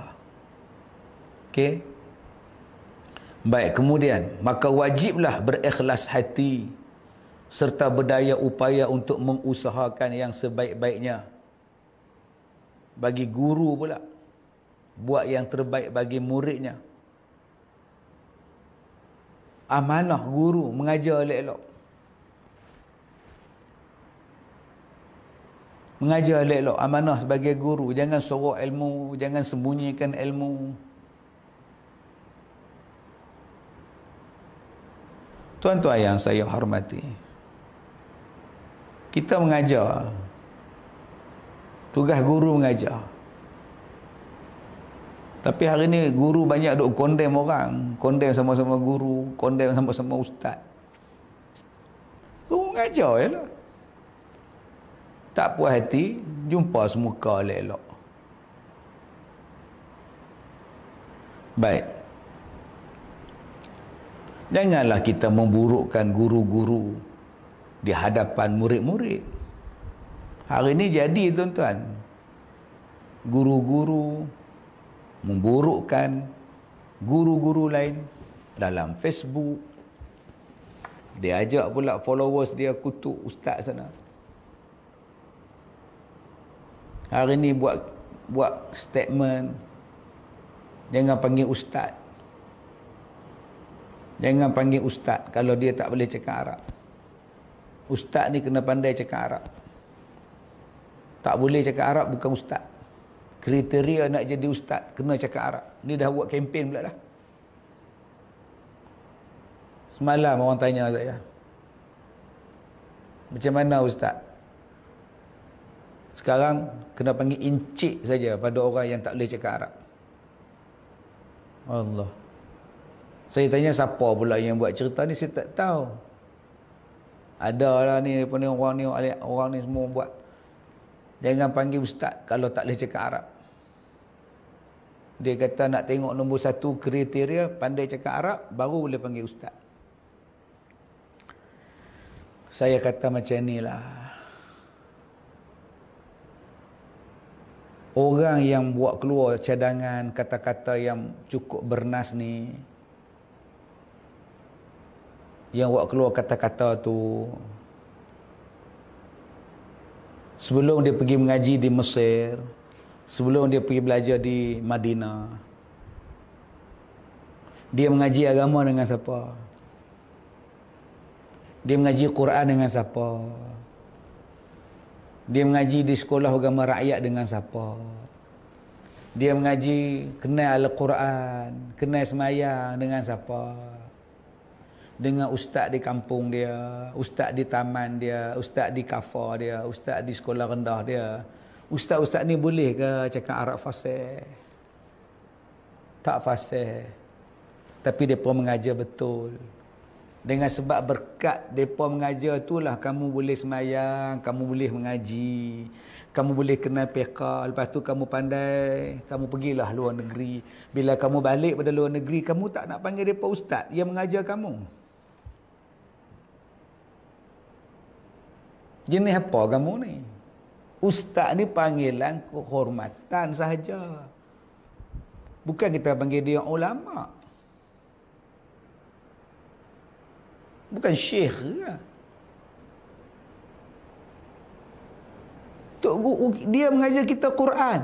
Speaker 1: Okey. Baik, kemudian maka wajiblah berikhlas hati serta berdaya upaya untuk mengusahakan yang sebaik-baiknya. Bagi guru pula, buat yang terbaik bagi muridnya. Amanah guru mengajar elok-elok. Mengajar elok-elok, amanah sebagai guru. Jangan sorok ilmu, jangan sembunyikan ilmu. Tuan-tuan yang saya hormati, kita mengajar. Tugas guru mengajar. Tapi hari ni guru banyak duk condemn orang. Condemn sama-sama guru, condemn sama-sama ustaz. Guru mengajar je lah. Tak puas hati, jumpa semuka elok-elok. Baik. Janganlah kita memburukkan guru-guru di hadapan murid-murid. Hari ini jadi tuan-tuan. Guru-guru memburukkan guru-guru lain dalam Facebook. Dia ajak pula followers dia kutuk ustaz sana. Hari ni buat statement, jangan panggil ustaz. Jangan panggil ustaz kalau dia tak boleh cakap Arab. Ustaz ni kena pandai cakap Arab. Tak boleh cakap Arab bukan ustaz. Kriteria nak jadi ustaz kena cakap Arab. Ni dah buat kempen pula dah. Semalam orang tanya saya, macam mana ustaz? Sekarang kena panggil encik saja pada orang yang tak boleh cakap Arab. Allah. Saya tanya siapa pula yang buat cerita ni, saya tak tahu. Adalah ni orang ni semua buat. Jangan panggil ustaz kalau tak boleh cakap Arab. Dia kata nak tengok nombor satu kriteria pandai cakap Arab, baru boleh panggil ustaz. Saya kata macam ni lah. Orang yang buat keluar cadangan kata-kata yang cukup bernas ni, yang buat keluar kata-kata tu, sebelum dia pergi mengaji di Mesir, sebelum dia pergi belajar di Madinah, dia mengaji agama dengan siapa? Dia mengaji Quran dengan siapa? Dia mengaji di sekolah agama rakyat dengan siapa? Dia mengaji kenal Al-Quran, kenal semayang dengan siapa? Dengan ustaz di kampung dia, ustaz di taman dia, ustaz di kafa dia, ustaz di sekolah rendah dia. Ustaz-ustaz ni boleh ke cakap Arab fasih? Tak fasih. Tapi mereka mengajar betul. Dengan sebab berkat mereka mengajar itulah kamu boleh semayang, kamu boleh mengaji, kamu boleh kenal fiqh, lepas tu kamu pandai, kamu pergilah luar negeri. Bila kamu balik pada luar negeri, kamu tak nak panggil mereka ustaz yang mengajar kamu. Jenis apa kamu ni? Ustaz ni panggilan kehormatan sahaja. Bukan kita panggil dia ulama. Bukan syekh ke? Dia mengajar kita Quran.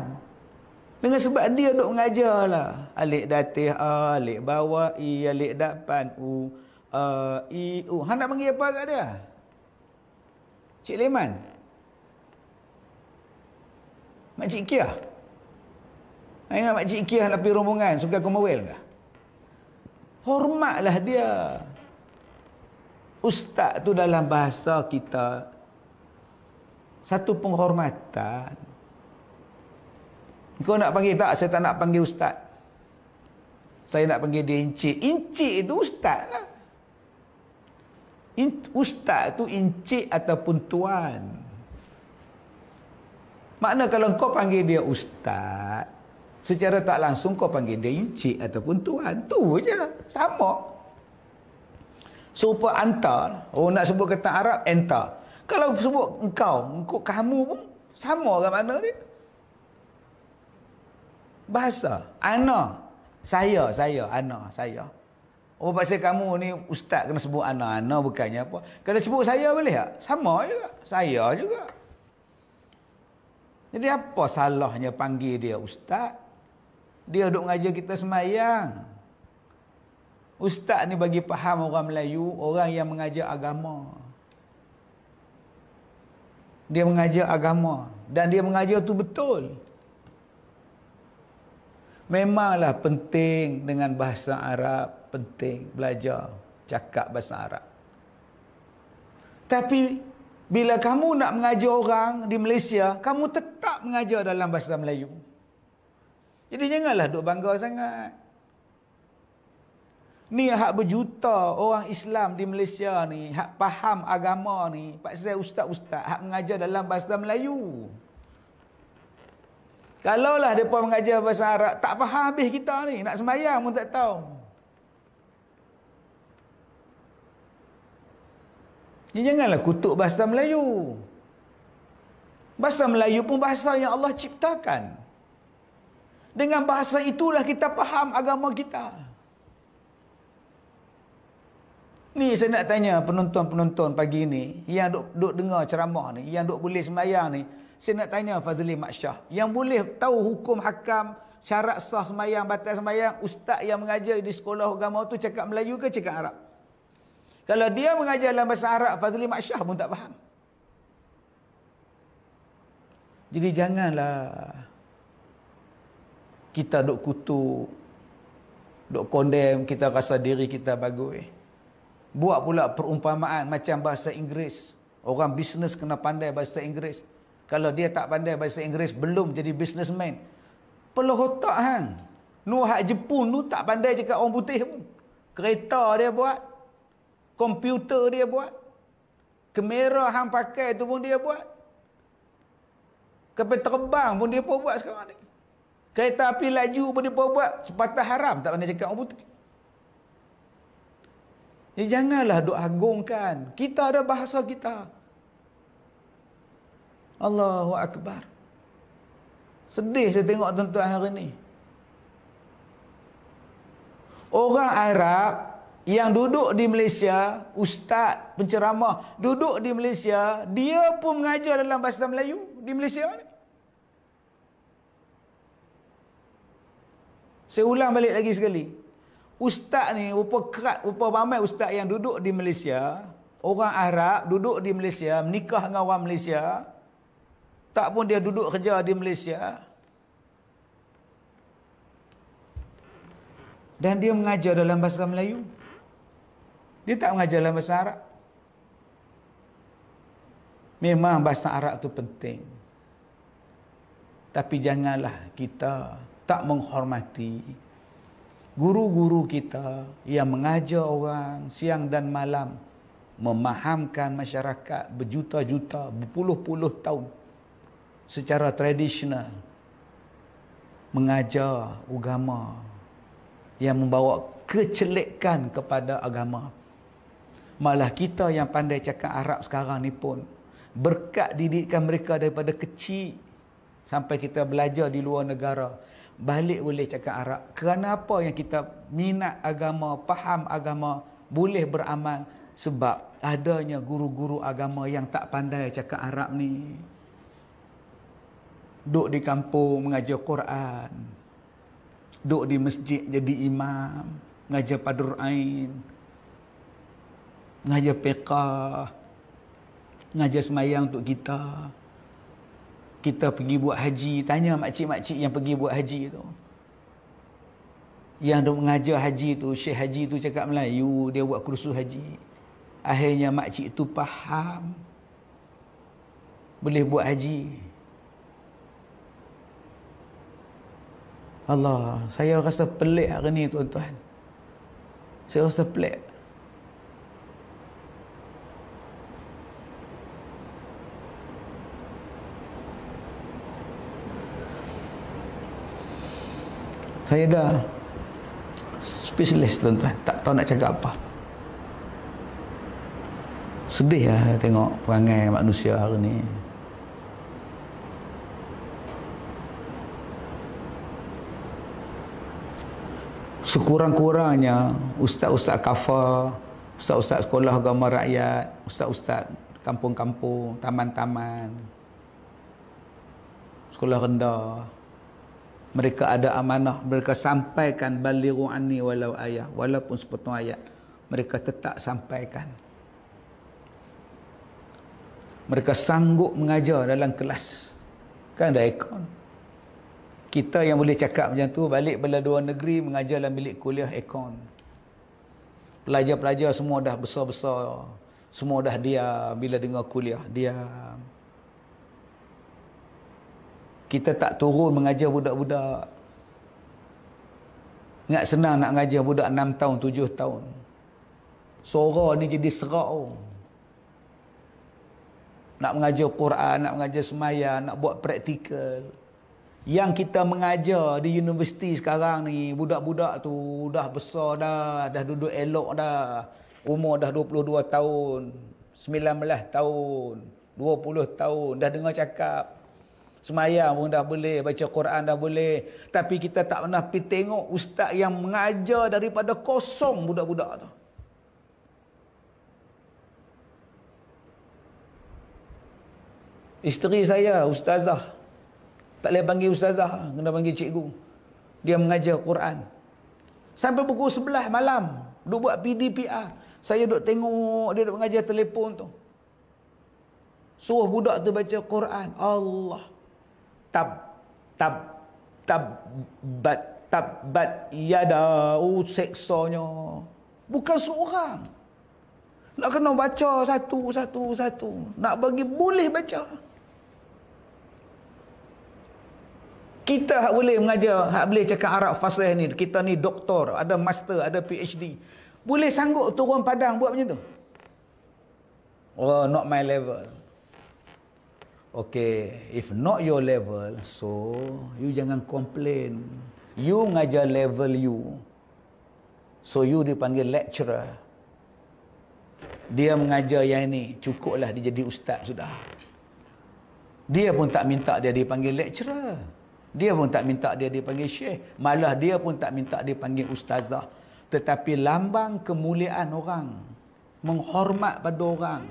Speaker 1: Dengan sebab dia duk mengajar lah. Alik datih A, alik bawah I, alik dapan U, I, U. Han nak panggil apa kat dia? Cik Leman? Makcik Kiah? Ingat Makcik Kiah nak pergi rombongan Sukan Commonwealth ke? Hormatlah dia. Ustaz tu dalam bahasa kita satu penghormatan. Kau nak panggil tak? Saya tak nak panggil ustaz. Saya nak panggil dia encik. Encik itu ustaz lah. Ustaz tu encik ataupun tuan. Makna kalau kau panggil dia ustaz, secara tak langsung kau panggil dia encik ataupun tuan. Tu je. Sama. Serupa anta. Oh, nak sebut kata Arab, enta. Kalau sebut engkau, kamu pun sama ke mana dia? Bahasa. Ana. Saya. Ana. Saya. Oh, pasal kamu ni ustaz kena sebut ana. Ana bukannya apa. Kalau sebut saya boleh tak? Sama juga. Saya juga. Jadi apa salahnya panggil dia ustaz? Dia duk mengajar kita semayang. Ustaz ni bagi faham orang Melayu, orang yang mengajar agama. Dia mengajar agama. Dan dia mengajar tu betul. Memanglah penting dengan bahasa Arab. Penting belajar cakap bahasa Arab. Tapi bila kamu nak mengajar orang di Malaysia, kamu tetap mengajar dalam bahasa Melayu. Jadi janganlah duk bangga sangat. Ni hak berjuta orang Islam di Malaysia ni, hak faham agama ni, pasal ustaz-ustaz hak mengajar dalam bahasa Melayu. Kalaulah mereka mengajar bahasa Arab, tak faham habis kita ni, nak sembahyang pun tak tahu. Ni janganlah kutuk bahasa Melayu. Bahasa Melayu pun bahasa yang Allah ciptakan. Dengan bahasa itulah kita faham agama kita. Ni saya nak tanya penonton-penonton pagi ni yang duk dengar ceramah ni, yang duk boleh sembahyang ni, saya nak tanya Fazli Mat Syah, yang boleh tahu hukum hakam, syarat sah sembahyang, batal sembahyang, ustaz yang mengajar di sekolah agama tu cakap Melayu ke cakap Arab? Kalau dia mengajar dalam bahasa Arab, Fazli Mat Syah pun tak faham. Jadi janganlah Kita duk kutuk, duk condemn, kita rasa diri kita bagus. Buat pula perumpamaan macam bahasa Inggeris. Orang bisnes kena pandai bahasa Inggeris. Kalau dia tak pandai bahasa Inggeris, belum jadi businessman. Pelah otak hang. Nu hak Jepun tu tak pandai cakap orang putih pun. Kereta dia buat. Komputer dia buat. Kamera hang pakai tu pun dia buat. Kapal terbang pun dia pun buat sekarang ni. Kereta api laju pun dia pun buat. Sepatah haram tak pandai cakap orang putih. Janganlah duk agungkan. Kita ada bahasa kita. Allahu Akbar. Sedih saya tengok tuan-tuan hari ni. Orang Arab yang duduk di Malaysia, ustaz, penceramah, duduk di Malaysia, dia pun mengajar dalam bahasa Melayu di Malaysia ni. Saya ulang balik lagi sekali. Ustaz ni, rupa ramai ustaz yang duduk di Malaysia, orang Arab duduk di Malaysia, menikah dengan orang Malaysia, tak pun dia duduk kerja di Malaysia. Dan dia mengajar dalam bahasa Melayu. Dia tak mengajar dalam bahasa Arab. Memang bahasa Arab tu penting. Tapi janganlah kita tak menghormati guru-guru kita yang mengajar orang siang dan malam, memahamkan masyarakat berjuta-juta, berpuluh-puluh tahun secara tradisional, mengajar agama yang membawa kecelekan kepada agama. Malah kita yang pandai cakap Arab sekarang ni pun, berkat didikan mereka daripada kecil sampai kita belajar di luar negara, balik boleh cakap Arab. Kerana apa yang kita minat agama, faham agama, boleh beramal? Sebab adanya guru-guru agama yang tak pandai cakap Arab ni. Duk di kampung mengajar Quran, duk di masjid jadi imam, mengajar Padur Ain, mengajar fiqah, mengajar semayang untuk kita. Kita pergi buat haji, tanya makcik-makcik yang pergi buat haji tu. Yang duk mengajar haji tu, Syekh Haji tu cakap Melayu, dia buat kursus haji. Akhirnya makcik tu faham, boleh buat haji. Allah, saya rasa pelik hari ni tuan-tuan. Saya rasa pelik. Saya dah spesialis tuan-tuan, tak tahu nak cakap apa. Sedih lah tengok perangai manusia hari ni. Sekurang-kurangnya ustaz-ustaz kafar, ustaz-ustaz sekolah agama rakyat, ustaz-ustaz kampung-kampung, taman-taman, sekolah rendah, mereka ada amanah, mereka sampaikan balighu anni walau ayat, walaupun sepotong ayat, mereka tetap sampaikan. Mereka sanggup mengajar dalam kelas. Kan ada aircon. Kita yang boleh cakap macam tu, balik bela luar negeri, mengajar dalam bilik kuliah aircon. Pelajar-pelajar semua dah besar-besar, semua dah diam bila dengar kuliah, diam. Kita tak turun mengajar budak-budak. Ingat senang nak mengajar budak 6 tahun, 7 tahun. Suara ni jadi serak. Nak mengajar Quran, nak mengajar semaya, nak buat praktikal. Yang kita mengajar di universiti sekarang ni, budak-budak tu dah besar dah duduk elok dah. Umur dah 22 tahun, 19 tahun, 20 tahun, dah dengar cakap. Semayang pun dah boleh, baca Quran dah boleh. Tapi kita tak pernah pergi tengok ustaz yang mengajar daripada kosong budak-budak tu. Isteri saya, ustazah. Tak boleh panggil ustazah, kena panggil cikgu. Dia mengajar Quran. Sampai pukul 11 malam, duk buat PDPR. Saya duk tengok dia duk mengajar telefon tu. Suruh budak tu baca Quran. Allah. Tab, tab, tabat yada, seksanya. Bukan seorang. Nak kena baca satu. Nak bagi boleh baca. Kita hak boleh mengajar, hak boleh cakap Arab fasih ni. Kita ni doktor, ada master, ada PhD. Boleh sanggup turun padang buat macam tu? Oh, not my level. Okay, if not your level, so you jangan complain. You ngajar level you. So you dipanggil lecturer. Dia mengajar yang ni, cukuplah dia jadi ustaz sudah. Dia pun tak minta dia dipanggil lecturer. Dia pun tak minta dia dipanggil syekh. Malah dia pun tak minta dipanggil ustazah. Tetapi lambang kemuliaan orang, menghormat pada orang.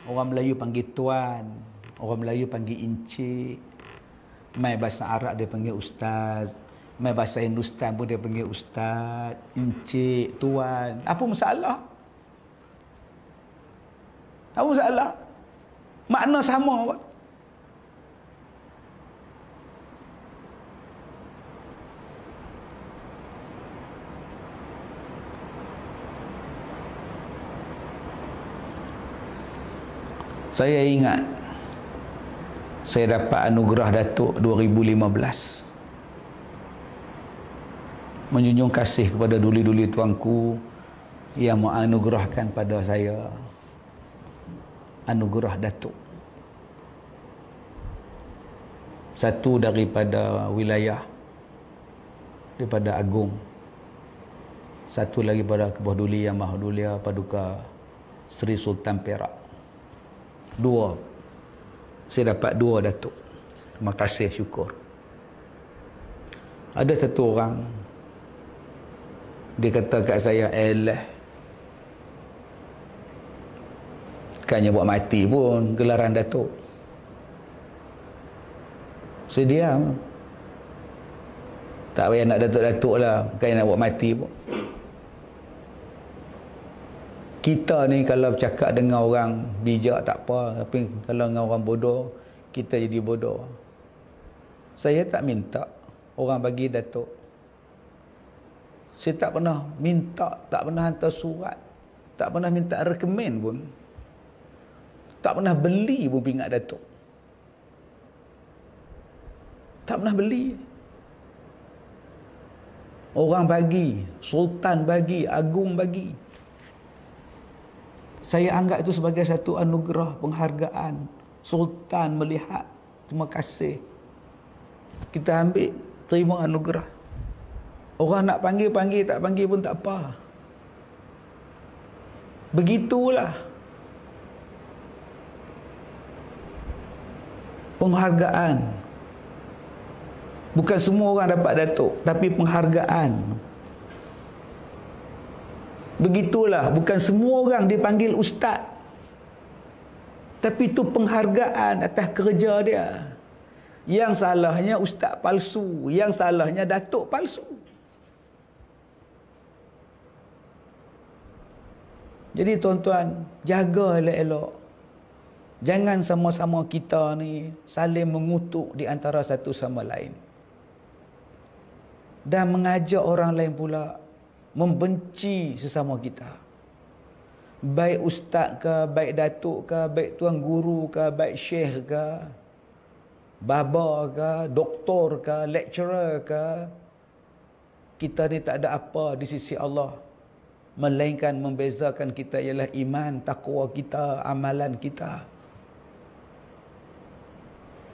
Speaker 1: Orang Melayu panggil tuan, orang Melayu panggil encik. Mai bahasa Arab dia panggil ustaz. Mai bahasa Hindustan pun dia panggil ustaz, encik, tuan. Apa masalah? Apa masalah? Makna sama apa? Saya ingat saya dapat anugerah Datuk 2015. Menjunjung kasih kepada duli-duli tuanku yang menganugerahkan pada saya anugerah Datuk. Satu daripada wilayah, daripada Agung. Satu lagi pada Kebah Duli Yang Maha Mulia Paduka Seri Sultan Perak. Dua. Saya dapat dua Datuk. Terima kasih, syukur. Ada satu orang, dia kata kat saya, elah, bukannya buat mati pun gelaran Datuk. Saya diam. Tak payah nak Datuk-Datuk lah, bukannya nak buat mati pun. Kita ni kalau bercakap dengan orang bijak tak apa, tapi kalau dengan orang bodoh, kita jadi bodoh. Saya tak minta orang bagi Datuk. Saya tak pernah minta, tak pernah hantar surat, tak pernah minta rekomen pun. Tak pernah beli pun pingat Datuk. Tak pernah beli. Orang bagi, Sultan bagi, Agung bagi. Saya anggap itu sebagai satu anugerah, penghargaan. Sultan melihat, terima kasih. Kita ambil, terima anugerah. Orang nak panggil, tak panggil pun tak apa. Begitulah penghargaan. Bukan semua orang dapat Datuk, tapi penghargaan. Begitulah, bukan semua orang dipanggil ustaz, tapi itu penghargaan atas kerja dia. Yang salahnya ustaz palsu, yang salahnya Datuk palsu. Jadi tuan-tuan, jaga elok-elok. Jangan sama-sama kita ni saling mengutuk di antara satu sama lain. Dan mengajak orang lain pula membenci sesama kita. Baik ustaz ke, baik datuk ke, baik tuan guru ke, baik syekh ke, baba ke, doktor ke, lecturer ke. Kita ni tak ada apa di sisi Allah, melainkan membezakan kita ialah iman, takwa kita, amalan kita.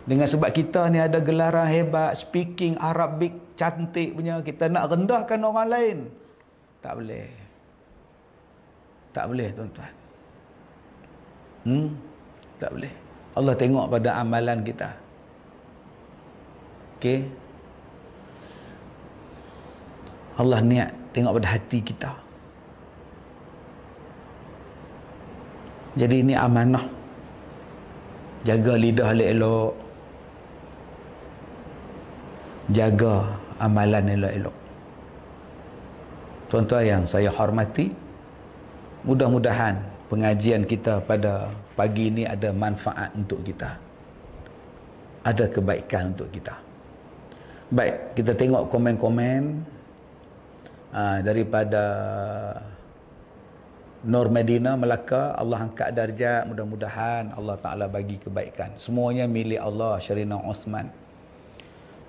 Speaker 1: Dengan sebab kita ni ada gelaran hebat, speaking Arabic cantik punya, kita nak rendahkan orang lain. Tak boleh. Tak boleh, tuan-tuan. Tak boleh. Allah tengok pada amalan kita. Okey? Allah niat tengok pada hati kita. Jadi ini amanah. Jaga lidah elok-elok. Jaga amalan elok-elok. Tuan-tuan yang saya hormati, mudah-mudahan pengajian kita pada pagi ini ada manfaat untuk kita. Ada kebaikan untuk kita. Baik, kita tengok komen-komen daripada Nur Medina Melaka. Allah angkat darjat, mudah-mudahan Allah Ta'ala bagi kebaikan. Semuanya milik Allah. Sharina Osman,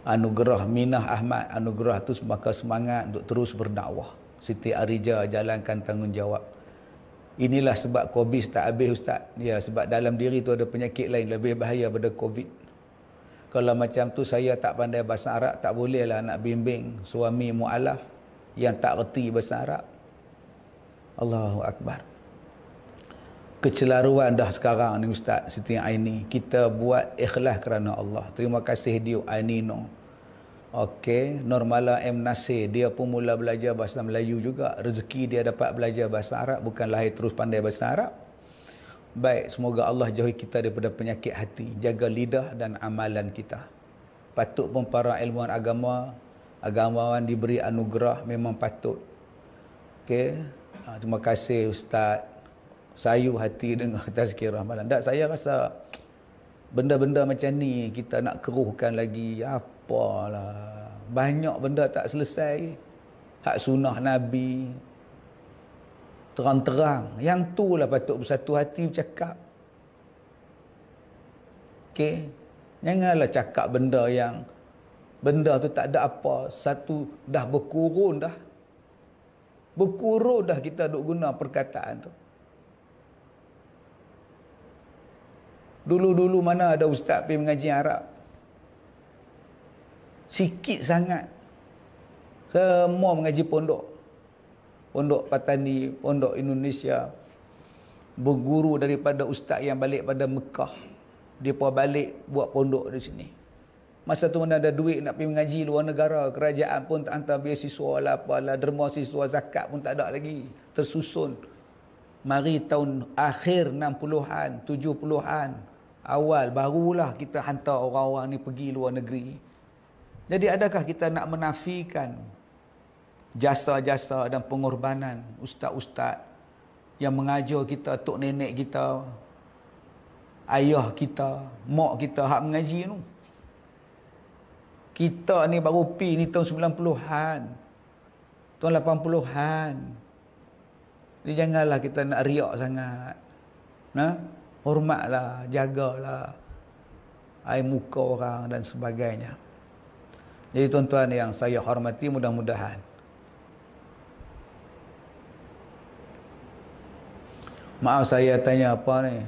Speaker 1: anugerah Minah Ahmad, anugerah tu maka semangat untuk terus berdakwah. Siti Arija jalankan tanggungjawab. Inilah sebab COVID tak habis Ustaz. Ya, sebab dalam diri tu ada penyakit lain lebih bahaya daripada COVID. Kalau macam tu saya tak pandai bahasa Arab, tak bolehlah nak bimbing suami mu'alaf yang tak reti bahasa Arab. Allahu Akbar. Kecelaruan dah sekarang ni Ustaz Siti Aini. Kita buat ikhlas kerana Allah. Terima kasih dia Ainino. Okey, Normala M. Nasir, dia pun mula belajar bahasa Melayu juga. Rezeki dia dapat belajar bahasa Arab, bukan lahir terus pandai bahasa Arab. Baik, semoga Allah jauhi kita daripada penyakit hati, jaga lidah dan amalan kita. Patut pun para ilmuwan agamawan diberi anugerah, memang patut. Okey, terima kasih Ustaz. Sayu hati dengar tazkirah malam. Tak, saya rasa benda-benda macam ni kita nak keruhkan lagi. Apalah, banyak benda tak selesai. Hak sunnah Nabi terang-terang. Yang tu lah patut bersatu hati bercakap. Okey, janganlah cakap benda yang benda tu tak ada apa. Satu dah berkurun dah. Berkurun dah kita duk guna perkataan tu. Dulu-dulu mana ada ustaz pergi mengaji Arab. Sikit sangat. Semua mengaji pondok. Pondok Patani, Pondok Indonesia. Berguru daripada ustaz yang balik pada Mekah. Dia pun balik buat pondok di sini. Masa tu mana ada duit nak pergi mengaji luar negara. Kerajaan pun tak hantar beasiswa lah apalah. Derma siswa zakat pun tak ada lagi. Tersusun. Mari tahun akhir 60-an, 70-an. Awal barulah kita hantar orang-orang ni pergi luar negeri. Jadi adakah kita nak menafikan jasa-jasa dan pengorbanan ustaz-ustaz yang mengajar kita, tok nenek kita, ayah kita, mak kita hak mengaji tu. Kita ni baru pi ni tahun 90-an, tahun 80-an. Jadi janganlah kita nak riak sangat. Hormatlah, jagalah air muka orang dan sebagainya. Jadi tuan-tuan yang saya hormati, mudah-mudahan maaf saya tanya apa ni.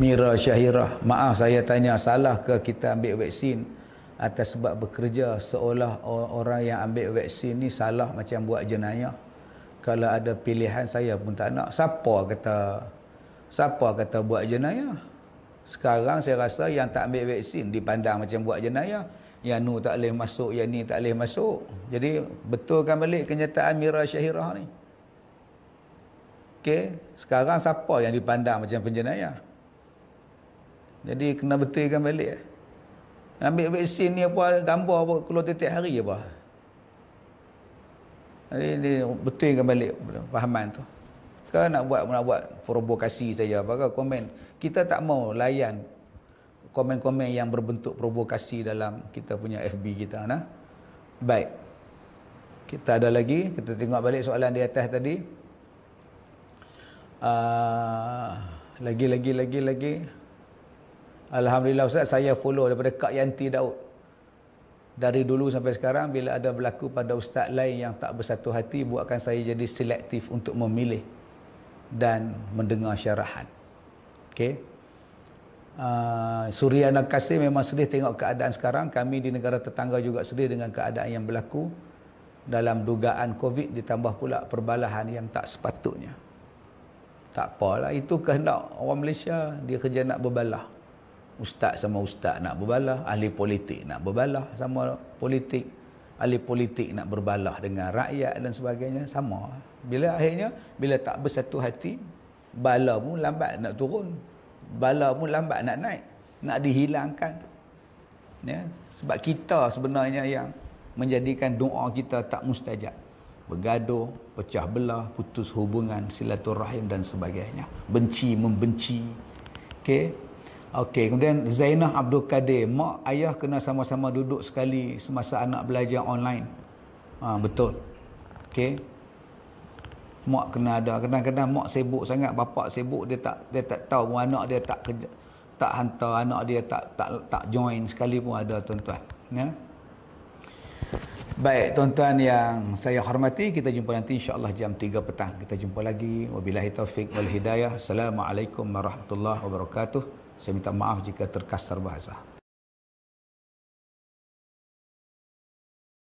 Speaker 1: Mira Syahirah, maaf saya tanya, salah ke kita ambil vaksin atas sebab bekerja, seolah orang yang ambil vaksin ni salah macam buat jenayah? Kalau ada pilihan saya pun tak nak. Siapa kata buat jenayah? Sekarang saya rasa yang tak ambil vaksin dipandang macam buat jenayah. Yang nu tak boleh masuk, yang ni tak boleh masuk. Jadi betulkan balik kenyataan Mira Syahirah ni. Okey, sekarang siapa yang dipandang macam penjenayah? Jadi kena betulkan balik. Ambil vaksin ni apa, gambar apa keluar tiap hari apa. Jadi ni betulkan balik fahaman tu. Ke nak buat provokasi saja apa ke komen. Kita tak mau layan komen-komen yang berbentuk provokasi dalam kita punya FB kita. Baik. Kita ada lagi. Kita tengok balik soalan di atas tadi. Lagi. Alhamdulillah Ustaz, saya follow daripada Kak Yanti Daud. Dari dulu sampai sekarang, bila ada berlaku pada ustaz lain yang tak bersatu hati, buatkan saya jadi selektif untuk memilih dan mendengar syarahan. Okey. Suryana Kasih memang sedih tengok keadaan sekarang. Kami di negara tetangga juga sedih dengan keadaan yang berlaku dalam dugaan COVID, ditambah pula perbalahan yang tak sepatutnya. Tak apalah, itu kehendak orang Malaysia. Dia kerja nak berbalah. Ustaz sama ustaz nak berbalah, ahli politik nak berbalah sama politik, ahli politik nak berbalah dengan rakyat dan sebagainya, sama. Bila akhirnya, bila tak bersatu hati, bala pun lambat nak turun, bala pun lambat nak naik, nak dihilangkan. Ya, sebab kita sebenarnya yang menjadikan doa kita tak mustajab. Bergaduh, pecah belah, putus hubungan, silaturahim dan sebagainya. Benci, membenci. Okey. Okey, kemudian Zainah Abdul Kadir, mak ayah kena sama-sama duduk sekali semasa anak belajar online. Betul. Okey. Mak kena ada. Kadang-kadang mak sibuk sangat, bapak sibuk, dia tak tahu anak dia tak kerja, tak hantar anak dia, tak join sekali pun ada, tuan-tuan. Ya. Baik, tuan-tuan yang saya hormati, kita jumpa nanti insya-Allah jam 3 petang. Kita jumpa lagi. Wabillahi taufik wal hidayah. Assalamualaikum warahmatullahi wabarakatuh. Saya minta maaf jika terkasar bahasa.